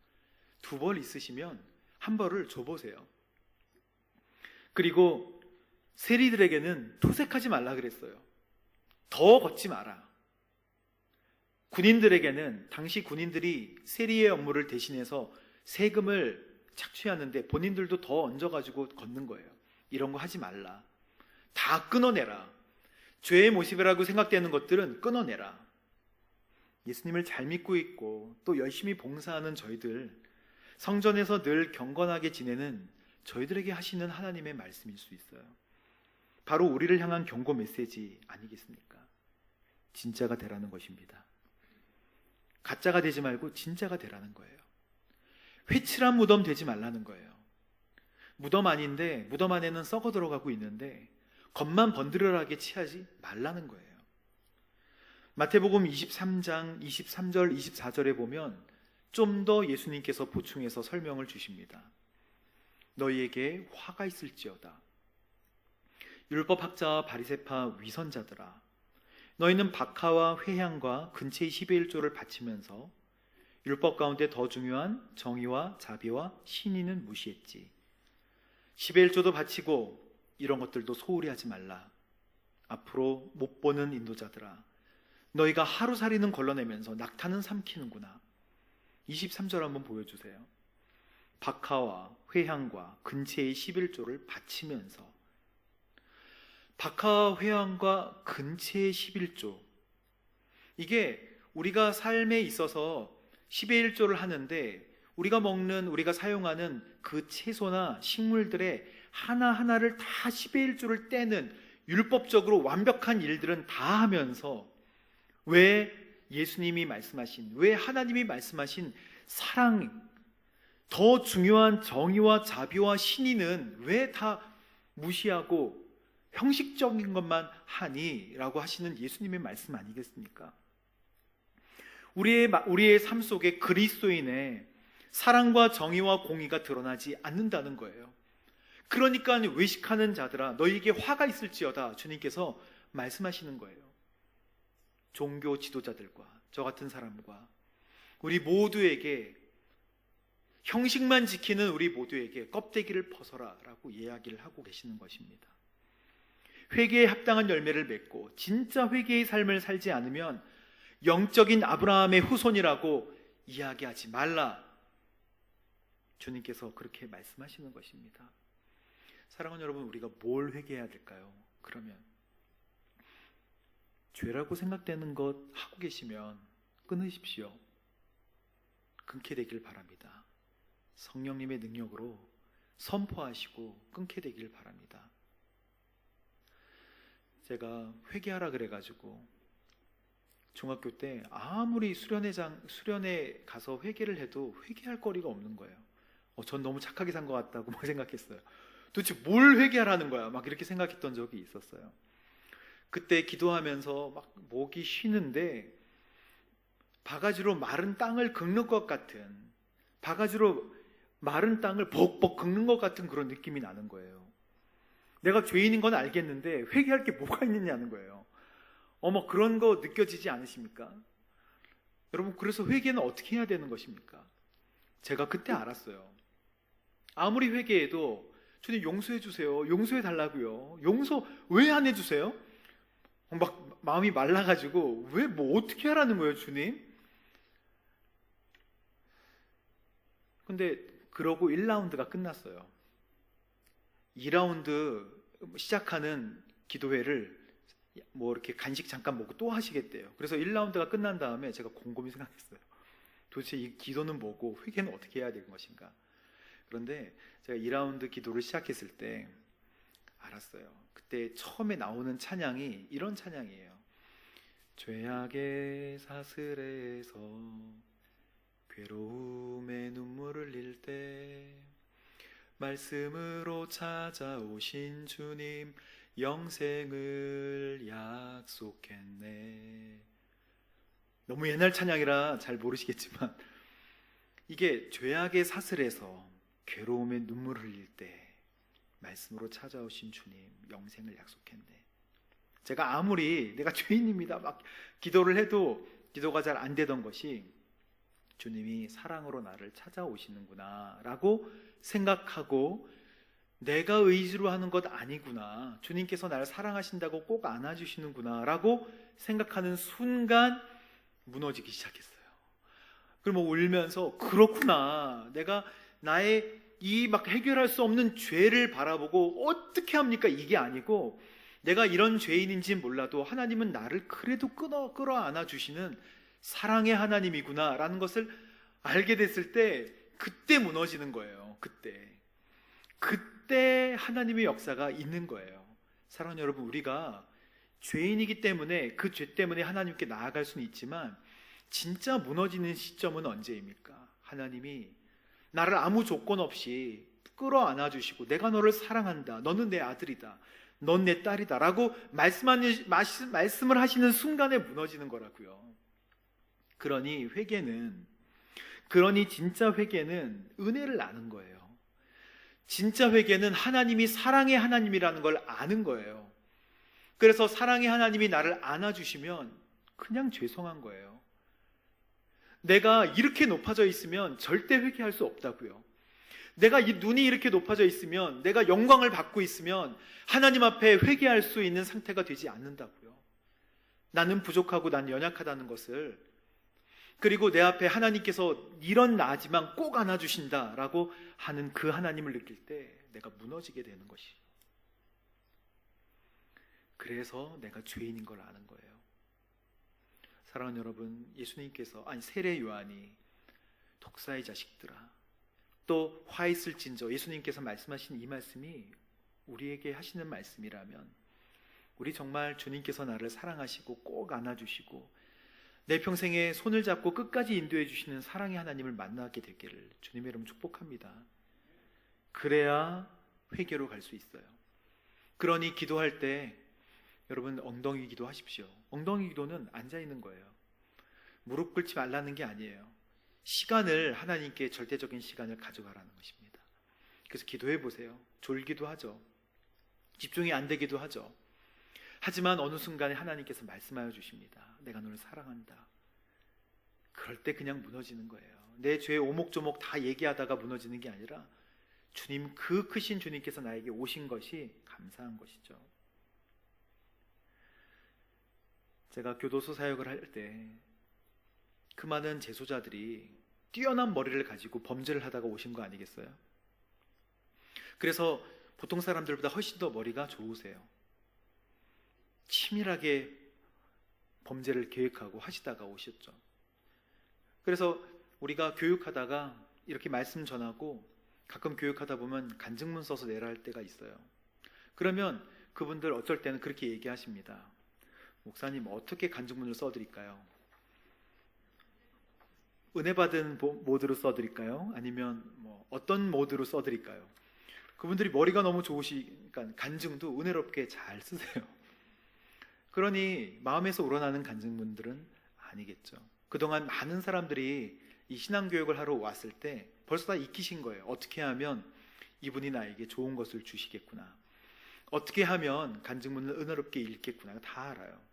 2벌 있으시면 한 벌을 줘보세요. 그리고 세리들에게는 토색하지 말라 그랬어요. 더 걷지 마라. 군인들에게는 당시 군인들이 세리의 업무를 대신해서 세금을 착취하는데 본인들도 더 얹어가지고 걷는 거예요. 이런 거 하지 말라. 다 끊어내라. 죄의 모습이라고 생각되는 것들은 끊어내라. 예수님을 잘 믿고 있고 또 열심히 봉사하는 저희들, 성전에서 늘 경건하게 지내는 저희들에게 하시는 하나님의 말씀일 수 있어요. 바로 우리를 향한 경고 메시지 아니겠습니까? 진짜가 되라는 것입니다. 가짜가 되지 말고 진짜가 되라는 거예요. 회칠한 무덤 되지 말라는 거예요. 무덤 아닌데 무덤 안에는 썩어 들어가고 있는데 겉만 번드러하게 취하지 말라는 거예요. 마태복음 23장 23절 24절에 보면 좀 더 예수님께서 보충해서 설명을 주십니다. 너희에게 화가 있을지어다. 율법학자와 바리새파 위선자들아, 너희는 박하와 회향과 근체의 10의 1조를 바치면서 율법 가운데 더 중요한 정의와 자비와 신의는 무시했지. 10의 1조도 바치고 이런 것들도 소홀히 하지 말라. 앞으로 못 보는 인도자들아, 너희가 하루살이는 걸러내면서 낙타는 삼키는구나. 23절 한번 보여주세요. 박하와 회향과 근체의 11조를 바치면서, 박하와 회향과 근체의 11조, 이게 우리가 삶에 있어서 10의 1조를 하는데 우리가 먹는, 우리가 사용하는 그 채소나 식물들의 하나하나를 다 10의 1조를 떼는 율법적으로 완벽한 일들은 다 하면서 왜 예수님이 말씀하신, 왜 하나님이 말씀하신 사랑, 더 중요한 정의와 자비와 신의는 왜 다 무시하고 형식적인 것만 하니? 라고 하시는 예수님의 말씀 아니겠습니까? 우리의 삶 속에 그리스도인의 사랑과 정의와 공의가 드러나지 않는다는 거예요. 그러니까 외식하는 자들아, 너희에게 화가 있을지어다 주님께서 말씀하시는 거예요. 종교 지도자들과 저 같은 사람과 우리 모두에게, 형식만 지키는 우리 모두에게 껍데기를 벗어라 라고 이야기를 하고 계시는 것입니다. 회개에 합당한 열매를 맺고 진짜 회개의 삶을 살지 않으면 영적인 아브라함의 후손이라고 이야기하지 말라. 주님께서 그렇게 말씀하시는 것입니다. 사랑하는 여러분, 우리가 뭘 회개해야 될까요? 그러면 죄라고 생각되는 것 하고 계시면 끊으십시오. 끊게 되길 바랍니다. 성령님의 능력으로 선포하시고 끊게 되길 바랍니다. 제가 회개하라 그래가지고 중학교 때 아무리 수련회 가서 회개를 해도 회개할 거리가 없는 거예요. 전 너무 착하게 산 것 같다고 막 생각했어요. 도대체 뭘 회개하라는 거야? 막 이렇게 생각했던 적이 있었어요. 그때 기도하면서 막 목이 쉬는데 바가지로 마른 땅을 긁는 것 같은, 바가지로 마른 땅을 벅벅 긁는 것 같은 그런 느낌이 나는 거예요. 내가 죄인인 건 알겠는데 회개할 게 뭐가 있느냐는 거예요. 그런 거 느껴지지 않으십니까? 여러분, 그래서 회개는 어떻게 해야 되는 것입니까? 제가 그때 알았어요. 아무리 회개해도 주님 용서해 주세요, 용서해 달라고요. 용서 왜 안 해주세요? 막 마음이 말라가지고 왜 뭐 어떻게 하라는 거예요, 주님? 근데 그러고 1라운드가 끝났어요. 2라운드 시작하는 기도회를 뭐 이렇게 간식 잠깐 먹고 또 하시겠대요. 그래서 1라운드가 끝난 다음에 제가 곰곰이 생각했어요. 도대체 이 기도는 뭐고 회개는 어떻게 해야 되는 것인가? 그런데 제가 2라운드 기도를 시작했을 때 알았어요. 그때 처음에 나오는 찬양이 이런 찬양이에요. 죄악의 사슬에서 괴로움에 눈물을 흘릴 때 말씀으로 찾아오신 주님 영생을 약속했네. 너무 옛날 찬양이라 잘 모르시겠지만 이게 죄악의 사슬에서 괴로움에 눈물을 흘릴 때 말씀으로 찾아오신 주님 영생을 약속했네. 제가 아무리 내가 죄인입니다 막 기도를 해도 기도가 잘 안 되던 것이 주님이 사랑으로 나를 찾아오시는구나 라고 생각하고 내가 의지로 하는 것 아니구나, 주님께서 나를 사랑하신다고 꼭 안아주시는구나 라고 생각하는 순간 무너지기 시작했어요. 그럼 울면서 그렇구나, 내가 나의 이 막 해결할 수 없는 죄를 바라보고 어떻게 합니까? 이게 아니고 내가 이런 죄인인지 몰라도 하나님은 나를 그래도 끌어안아 주시는 사랑의 하나님이구나 라는 것을 알게 됐을 때 그때 무너지는 거예요. 그때 하나님의 역사가 있는 거예요. 사랑하는 여러분, 우리가 죄인이기 때문에 그 죄 때문에 하나님께 나아갈 수는 있지만 진짜 무너지는 시점은 언제입니까? 하나님이 나를 아무 조건 없이 끌어안아 주시고 내가 너를 사랑한다, 너는 내 아들이다, 넌 내 딸이다 라고 말씀을 하시는 순간에 무너지는 거라고요. 그러니 진짜 회개는 은혜를 아는 거예요. 진짜 회개는 하나님이 사랑의 하나님이라는 걸 아는 거예요. 그래서 사랑의 하나님이 나를 안아주시면 그냥 죄송한 거예요. 내가 이렇게 높아져 있으면 절대 회개할 수 없다고요. 내가 이 눈이 이렇게 높아져 있으면, 내가 영광을 받고 있으면 하나님 앞에 회개할 수 있는 상태가 되지 않는다고요. 나는 부족하고 난 연약하다는 것을, 그리고 내 앞에 하나님께서 이런 나지만 꼭 안아주신다라고 하는 그 하나님을 느낄 때 내가 무너지게 되는 것이죠. 그래서 내가 죄인인 걸 아는 거예요. 사랑하는 여러분, 예수님께서, 세례 요한이 독사의 자식들아, 또 화 있을진저, 예수님께서 말씀하신 이 말씀이 우리에게 하시는 말씀이라면 우리 정말 주님께서 나를 사랑하시고 꼭 안아주시고 내 평생에 손을 잡고 끝까지 인도해 주시는 사랑의 하나님을 만나게 되기를 주님의 이름 축복합니다. 그래야 회개로 갈 수 있어요. 그러니 기도할 때 여러분 엉덩이 기도하십시오. 엉덩이 기도는 앉아있는 거예요. 무릎 꿇지 말라는 게 아니에요. 시간을 하나님께 절대적인 시간을 가져가라는 것입니다. 그래서 기도해 보세요. 졸기도 하죠. 집중이 안 되기도 하죠. 하지만 어느 순간에 하나님께서 말씀하여 주십니다. 내가 너를 사랑한다. 그럴 때 그냥 무너지는 거예요. 내 죄 오목조목 다 얘기하다가 무너지는 게 아니라 주님, 그 크신 주님께서 나에게 오신 것이 감사한 것이죠. 제가 교도소 사역을 할 때 그 많은 재소자들이 뛰어난 머리를 가지고 범죄를 하다가 오신 거 아니겠어요? 그래서 보통 사람들보다 훨씬 더 머리가 좋으세요. 치밀하게 범죄를 계획하고 하시다가 오셨죠. 그래서 우리가 교육하다가 이렇게 말씀 전하고 가끔 교육하다 보면 간증문 써서 내라 할 때가 있어요. 그러면 그분들 어쩔 때는 그렇게 얘기하십니다. 목사님, 어떻게 간증문을 써드릴까요? 은혜 받은 모드로 써드릴까요? 아니면 어떤 모드로 써드릴까요? 그분들이 머리가 너무 좋으시니까 간증도 은혜롭게 잘 쓰세요. 그러니 마음에서 우러나는 간증문들은 아니겠죠. 그동안 많은 사람들이 이 신앙교육을 하러 왔을 때 벌써 다 익히신 거예요. 어떻게 하면 이분이 나에게 좋은 것을 주시겠구나, 어떻게 하면 간증문을 은혜롭게 읽겠구나, 다 알아요.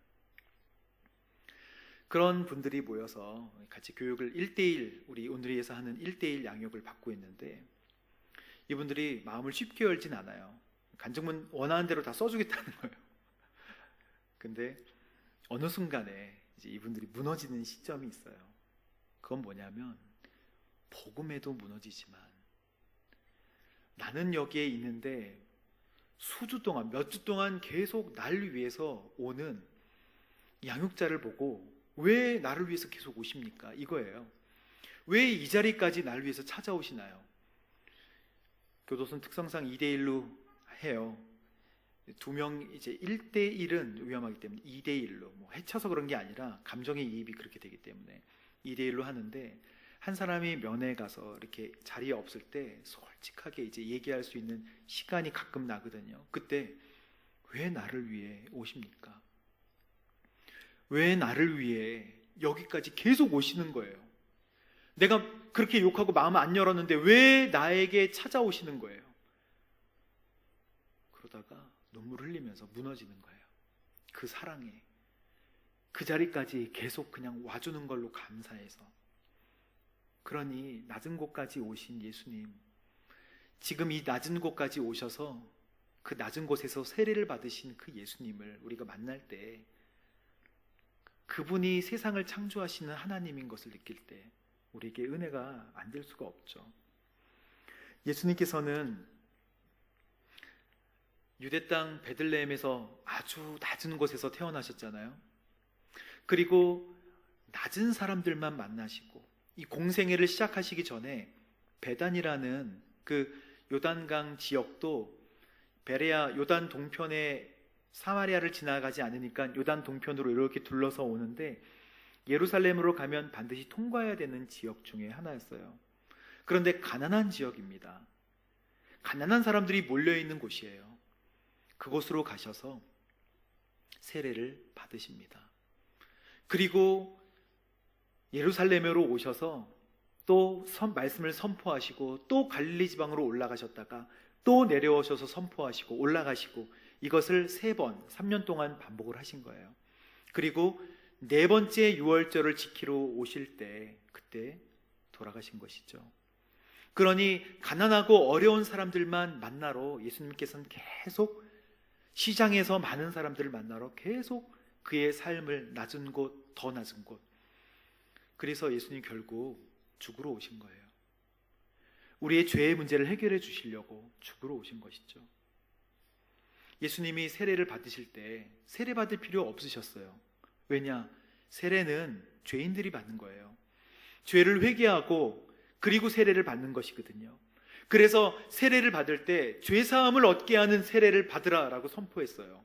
그런 분들이 모여서 같이 교육을 1:1, 우리 온누리에서 하는 1:1 양육을 받고 있는데 이분들이 마음을 쉽게 열진 않아요. 간증문 원하는 대로 다 써주겠다는 거예요. 근데 어느 순간에 이제 이분들이 무너지는 시점이 있어요. 그건 뭐냐면, 복음에도 무너지지만 나는 여기에 있는데 수주 동안, 몇 주 동안 계속 나를 위해서 오는 양육자를 보고 왜 나를 위해서 계속 오십니까? 이거예요. 왜 이 자리까지 나를 위해서 찾아오시나요? 교도소는 특성상 2:1로 해요. 2명 이제 1:1은 위험하기 때문에 2:1로, 해쳐서 그런 게 아니라 감정의 이입이 그렇게 되기 때문에 2:1로 하는데, 한 사람이 면회 가서 이렇게 자리에 없을 때 솔직하게 이제 얘기할 수 있는 시간이 가끔 나거든요. 그때 왜 나를 위해 오십니까? 왜 나를 위해 여기까지 계속 오시는 거예요? 내가 그렇게 욕하고 마음 안 열었는데 왜 나에게 찾아오시는 거예요? 그러다가 눈물 흘리면서 무너지는 거예요. 그 사랑에. 그 자리까지 계속 그냥 와주는 걸로 감사해서. 그러니 낮은 곳까지 오신 예수님, 지금 이 낮은 곳까지 오셔서 그 낮은 곳에서 세례를 받으신 그 예수님을 우리가 만날 때 그분이 세상을 창조하시는 하나님인 것을 느낄 때 우리에게 은혜가 안 될 수가 없죠. 예수님께서는 유대 땅 베들레헴에서 아주 낮은 곳에서 태어나셨잖아요. 그리고 낮은 사람들만 만나시고 이 공생애를 시작하시기 전에 베단이라는 그 요단강 지역도 베레아 요단 동편에 사마리아를 지나가지 않으니까 요단 동편으로 이렇게 둘러서 오는데 예루살렘으로 가면 반드시 통과해야 되는 지역 중에 하나였어요. 그런데 가난한 지역입니다. 가난한 사람들이 몰려있는 곳이에요. 그곳으로 가셔서 세례를 받으십니다. 그리고 예루살렘으로 오셔서 또 말씀을 선포하시고 또 갈릴리 지방으로 올라가셨다가 또 내려오셔서 선포하시고 올라가시고 이것을 3번, 3년 동안 반복을 하신 거예요. 그리고 4번째 유월절을 지키러 오실 때 그때 돌아가신 것이죠. 그러니 가난하고 어려운 사람들만 만나러 예수님께서는 계속 시장에서 많은 사람들을 만나러 계속 그의 삶을 낮은 곳, 더 낮은 곳. 그래서 예수님 결국 죽으러 오신 거예요. 우리의 죄의 문제를 해결해 주시려고 죽으러 오신 것이죠. 예수님이 세례를 받으실 때 세례 받을 필요 없으셨어요. 왜냐? 세례는 죄인들이 받는 거예요. 죄를 회개하고 그리고 세례를 받는 것이거든요. 그래서 세례를 받을 때 죄사함을 얻게 하는 세례를 받으라라고 선포했어요.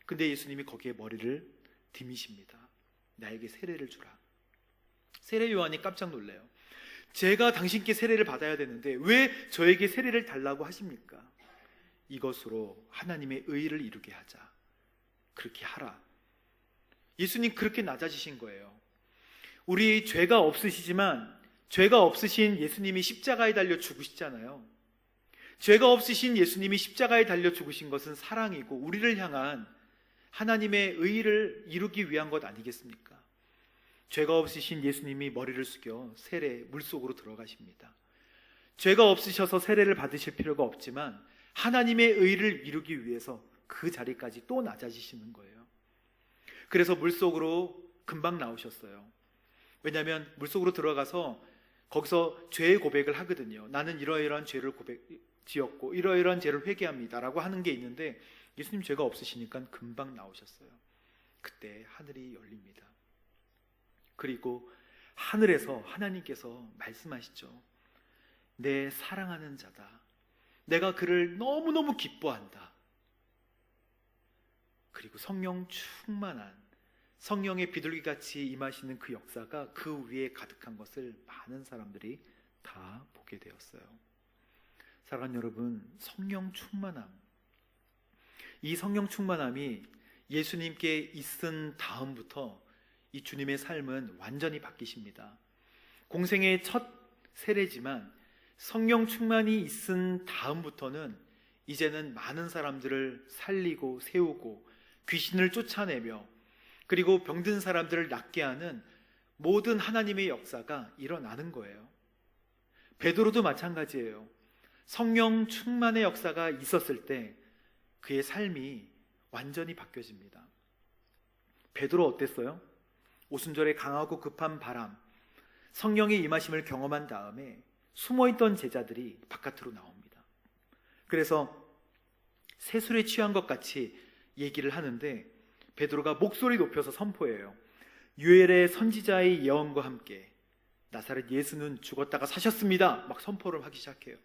근데 예수님이 거기에 머리를 디미십니다. 나에게 세례를 주라. 세례 요한이 깜짝 놀래요. 제가 당신께 세례를 받아야 되는데 왜 저에게 세례를 달라고 하십니까? 이것으로 하나님의 의를 이루게 하자. 그렇게 하라. 예수님 그렇게 낮아지신 거예요. 우리 죄가 없으시지만 죄가 없으신 예수님이 십자가에 달려 죽으시잖아요. 죄가 없으신 예수님이 십자가에 달려 죽으신 것은 사랑이고 우리를 향한 하나님의 의를 이루기 위한 것 아니겠습니까? 죄가 없으신 예수님이 머리를 숙여 세례 물속으로 들어가십니다. 죄가 없으셔서 세례를 받으실 필요가 없지만 하나님의 의를 이루기 위해서 그 자리까지 또 낮아지시는 거예요. 그래서 물속으로 금방 나오셨어요. 왜냐하면 물속으로 들어가서 거기서 죄의 고백을 하거든요. 나는 이러이러한 죄를 지었고 이러이러한 죄를 회개합니다 라고 하는 게 있는데 예수님 죄가 없으시니까 금방 나오셨어요. 그때 하늘이 열립니다. 그리고 하늘에서 하나님께서 말씀하시죠. 내 사랑하는 자다. 내가 그를 너무너무 기뻐한다. 그리고 성령 충만한 성령의 비둘기같이 임하시는 그 역사가 그 위에 가득한 것을 많은 사람들이 다 보게 되었어요. 사랑하는 여러분, 성령 충만함. 이 성령 충만함이 예수님께 있은 다음부터 이 주님의 삶은 완전히 바뀌십니다. 공생의 첫 세례지만 성령 충만이 있은 다음부터는 이제는 많은 사람들을 살리고 세우고 귀신을 쫓아내며 그리고 병든 사람들을 낫게 하는 모든 하나님의 역사가 일어나는 거예요. 베드로도 마찬가지예요. 성령 충만의 역사가 있었을 때 그의 삶이 완전히 바뀌어집니다. 베드로 어땠어요? 오순절에 강하고 급한 바람, 성령의 임하심을 경험한 다음에 숨어있던 제자들이 바깥으로 나옵니다. 그래서 세술에 취한 것 같이 얘기를 하는데 베드로가 목소리 높여서 선포해요. 유엘의 선지자의 예언과 함께 나사렛 예수는 죽었다가 사셨습니다. 막 선포를 하기 시작해요.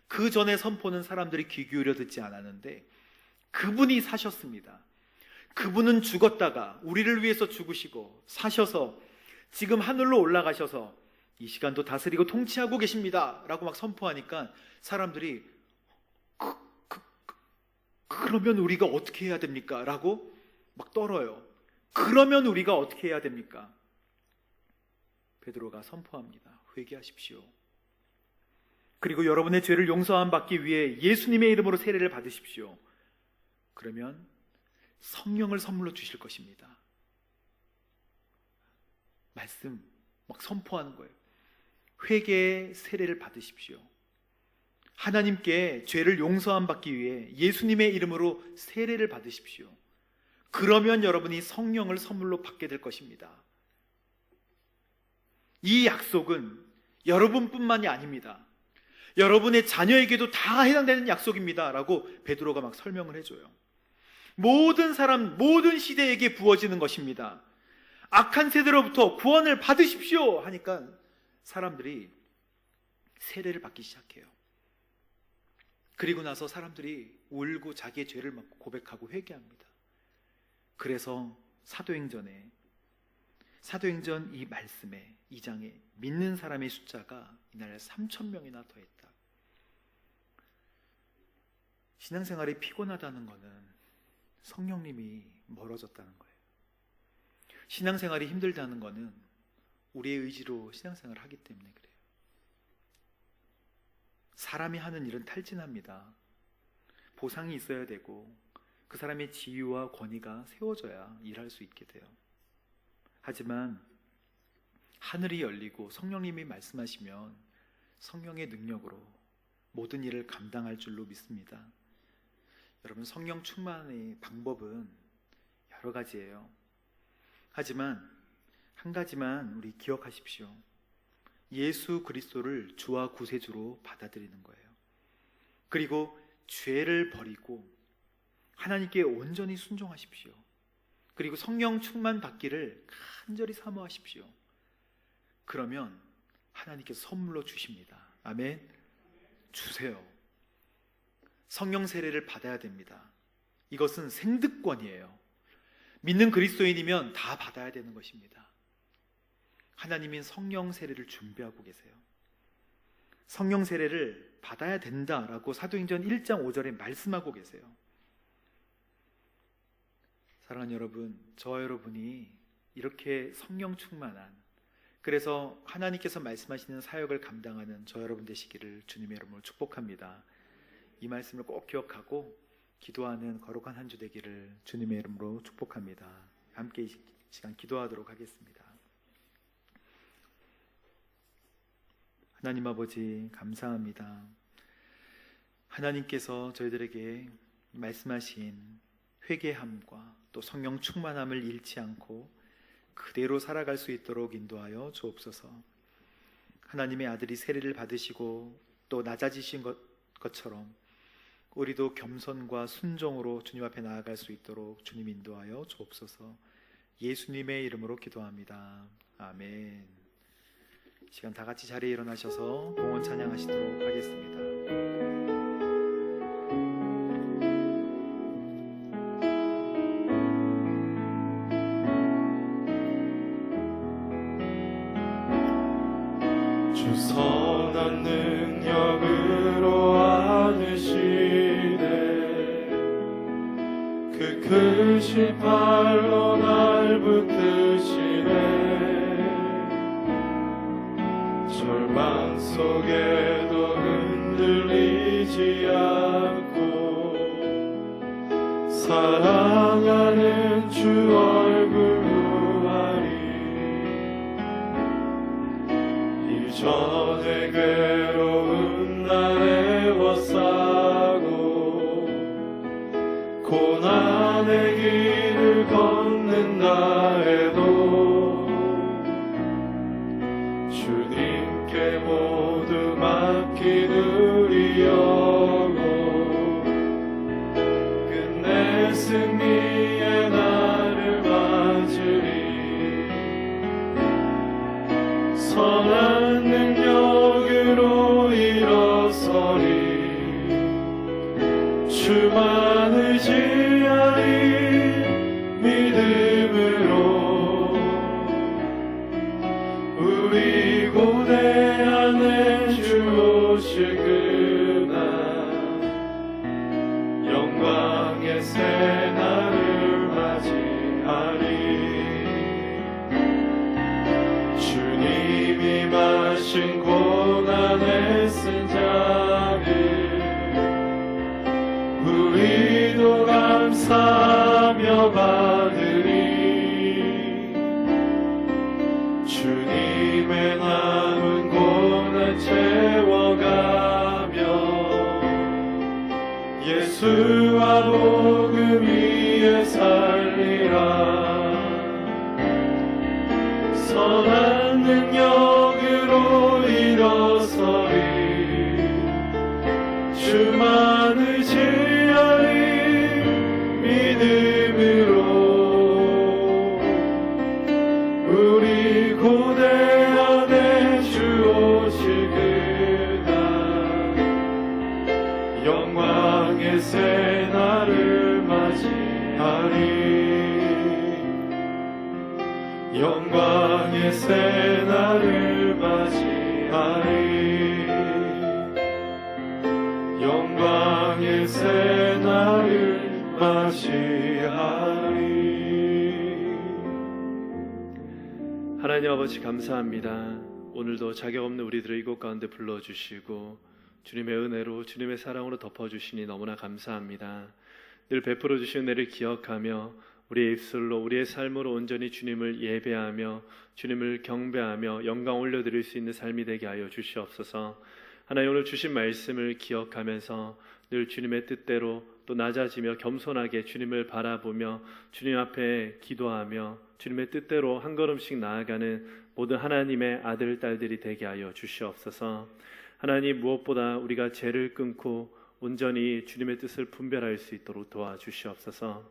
그 전에 선포는 사람들이 귀 기울여 듣지 않았는데 그분이 사셨습니다. 그분은 죽었다가 우리를 위해서 죽으시고 사셔서 지금 하늘로 올라가셔서 이 시간도 다스리고 통치하고 계십니다 라고 막 선포하니까 사람들이 그러면 우리가 어떻게 해야 됩니까? 라고 막 떨어요. 그러면 우리가 어떻게 해야 됩니까? 베드로가 선포합니다. 회개하십시오. 그리고 여러분의 죄를 용서함 받기 위해 예수님의 이름으로 세례를 받으십시오. 그러면 성령을 선물로 주실 것입니다. 말씀 막 선포하는 거예요. 회개의 세례를 받으십시오. 하나님께 죄를 용서함 받기 위해 예수님의 이름으로 세례를 받으십시오. 그러면 여러분이 성령을 선물로 받게 될 것입니다. 이 약속은 여러분뿐만이 아닙니다. 여러분의 자녀에게도 다 해당되는 약속입니다 라고 베드로가 막 설명을 해줘요. 모든 사람, 모든 시대에게 부어지는 것입니다. 악한 세대로부터 구원을 받으십시오 하니까 사람들이 세례를 받기 시작해요. 그리고 나서 사람들이 울고 자기의 죄를 막 고백하고 회개합니다. 그래서 사도행전 이 말씀에 2장에 믿는 사람의 숫자가 이날 3,000명이나 더했다. 신앙생활이 피곤하다는 것은 성령님이 멀어졌다는 거예요. 신앙생활이 힘들다는 것은 우리의 의지로 신앙생활을 하기 때문에 그래요. 사람이 하는 일은 탈진합니다. 보상이 있어야 되고 그 사람의 지위와 권위가 세워져야 일할 수 있게 돼요. 하지만 하늘이 열리고 성령님이 말씀하시면 성령의 능력으로 모든 일을 감당할 줄로 믿습니다. 여러분, 성령 충만의 방법은 여러 가지예요. 하지만 한 가지만 우리 기억하십시오. 예수 그리스도를 주와 구세주로 받아들이는 거예요. 그리고 죄를 버리고 하나님께 온전히 순종하십시오. 그리고 성령 충만 받기를 간절히 사모하십시오. 그러면 하나님께서 선물로 주십니다. 아멘. 주세요. 성령 세례를 받아야 됩니다. 이것은 생득권이에요. 믿는 그리스도인이면 다 받아야 되는 것입니다. 하나님이 성령 세례를 준비하고 계세요. 성령 세례를 받아야 된다라고 사도행전 1장 5절에 말씀하고 계세요. 사랑하는 여러분, 저와 여러분이 이렇게 성령 충만한, 그래서 하나님께서 말씀하시는 사역을 감당하는 저 여러분 되시기를 주님의 이름으로 축복합니다. 이 말씀을 꼭 기억하고 기도하는 거룩한 한 주 되기를 주님의 이름으로 축복합니다. 함께 이 시간 기도하도록 하겠습니다. 하나님 아버지, 감사합니다. 하나님께서 저희들에게 말씀하신 회개함과 또 성령 충만함을 잃지 않고 그대로 살아갈 수 있도록 인도하여 주옵소서. 하나님의 아들이 세례를 받으시고 또 낮아지신 것처럼 우리도 겸손과 순종으로 주님 앞에 나아갈 수 있도록 주님 인도하여 주옵소서. 예수님의 이름으로 기도합니다. 아멘. 시간 다 같이 자리에 일어나셔서 봉헌 찬양하시도록 하겠습니다. 주 선한 능력으로 안으시네 그 크신 팔로 날 붙드시네 절망 속에도 흔들리지 않고 사랑하는 주 얼굴 전에 괴로운 날에 워싸고 고난의 길을 걷는다 해도 주님께 모두 맡긴 우리 영혼 끝내 승리의 날을 맞으리 선한 능력으로 일어서리 주만 의지하리 믿음으로 우리 고대하네 주 오실 그날 영광의 새날을 맞이하리. 주님이 마신 고난의 쓴 잔을 우리도 감사하며 받으리. 주님의 남은 고난 채워가며 예수와 복음 위에 살리라. 선한 능력으로 일어서리. 주만 의지하리. 믿음으로 우리 고대하네 주 오실 그날 영광의 새날을 맞이하리. 영광의 새날을 맞이하리. 영광의 새날을 맞이하리. 하나님 아버지 감사합니다. 오늘도 자격 없는 우리들을 이곳 가운데 불러주시고 주님의 은혜로 주님의 사랑으로 덮어주시니 너무나 감사합니다. 늘 베풀어 주신 은혜를 기억하며 우리의 입술로 우리의 삶으로 온전히 주님을 예배하며 주님을 경배하며 영광 올려드릴 수 있는 삶이 되게 하여 주시옵소서. 하나님 오늘 주신 말씀을 기억하면서 늘 주님의 뜻대로 또 낮아지며 겸손하게 주님을 바라보며 주님 앞에 기도하며 주님의 뜻대로 한 걸음씩 나아가는 모든 하나님의 아들, 딸들이 되게 하여 주시옵소서. 하나님 무엇보다 우리가 죄를 끊고 온전히 주님의 뜻을 분별할 수 있도록 도와주시옵소서.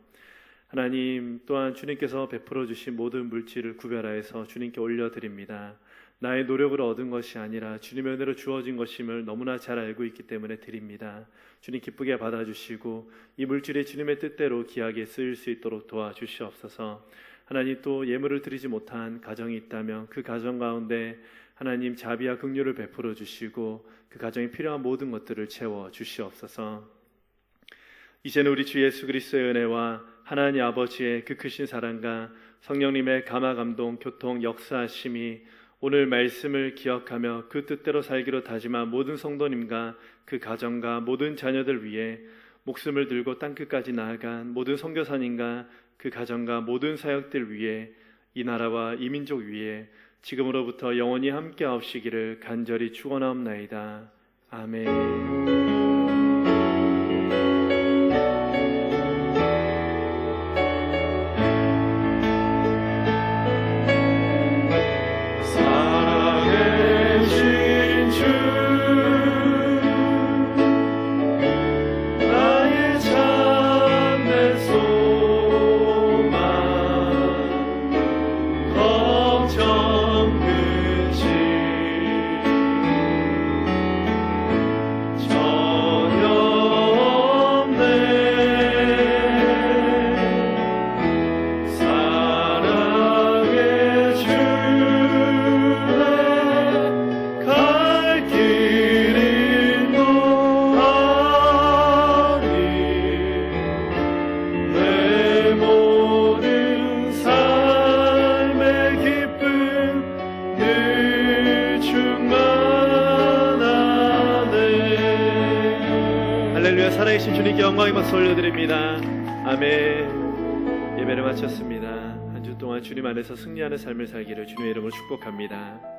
하나님 또한 주님께서 베풀어 주신 모든 물질을 구별하여서 주님께 올려드립니다. 나의 노력으로 얻은 것이 아니라 주님의 은혜로 주어진 것임을 너무나 잘 알고 있기 때문에 드립니다. 주님 기쁘게 받아주시고 이 물질이 주님의 뜻대로 귀하게 쓰일 수 있도록 도와주시옵소서. 하나님 또 예물을 드리지 못한 가정이 있다면 그 가정 가운데 하나님 자비와 긍휼을 베풀어 주시고 그 가정에 필요한 모든 것들을 채워 주시옵소서. 이제는 우리 주 예수 그리스도의 은혜와 하나님 아버지의 그 크신 사랑과 성령님의 감화 감동 교통 역사하심이 오늘 말씀을 기억하며 그 뜻대로 살기로 다짐한 모든 성도님과 그 가정과 모든 자녀들 위해 목숨을 들고 땅끝까지 나아간 모든 선교사님과 그 가정과 모든 사역들 위해 이 나라와 이 민족 위에 지금으로부터 영원히 함께 하옵시기를 간절히 축원하옵나이다. 아멘. 할렐루야. 살아계신 주님께 영광의 박수 올려드립니다. 아멘. 예배를 마쳤습니다. 한 주 동안 주님 안에서 승리하는 삶을 살기를 주님의 이름으로 축복합니다.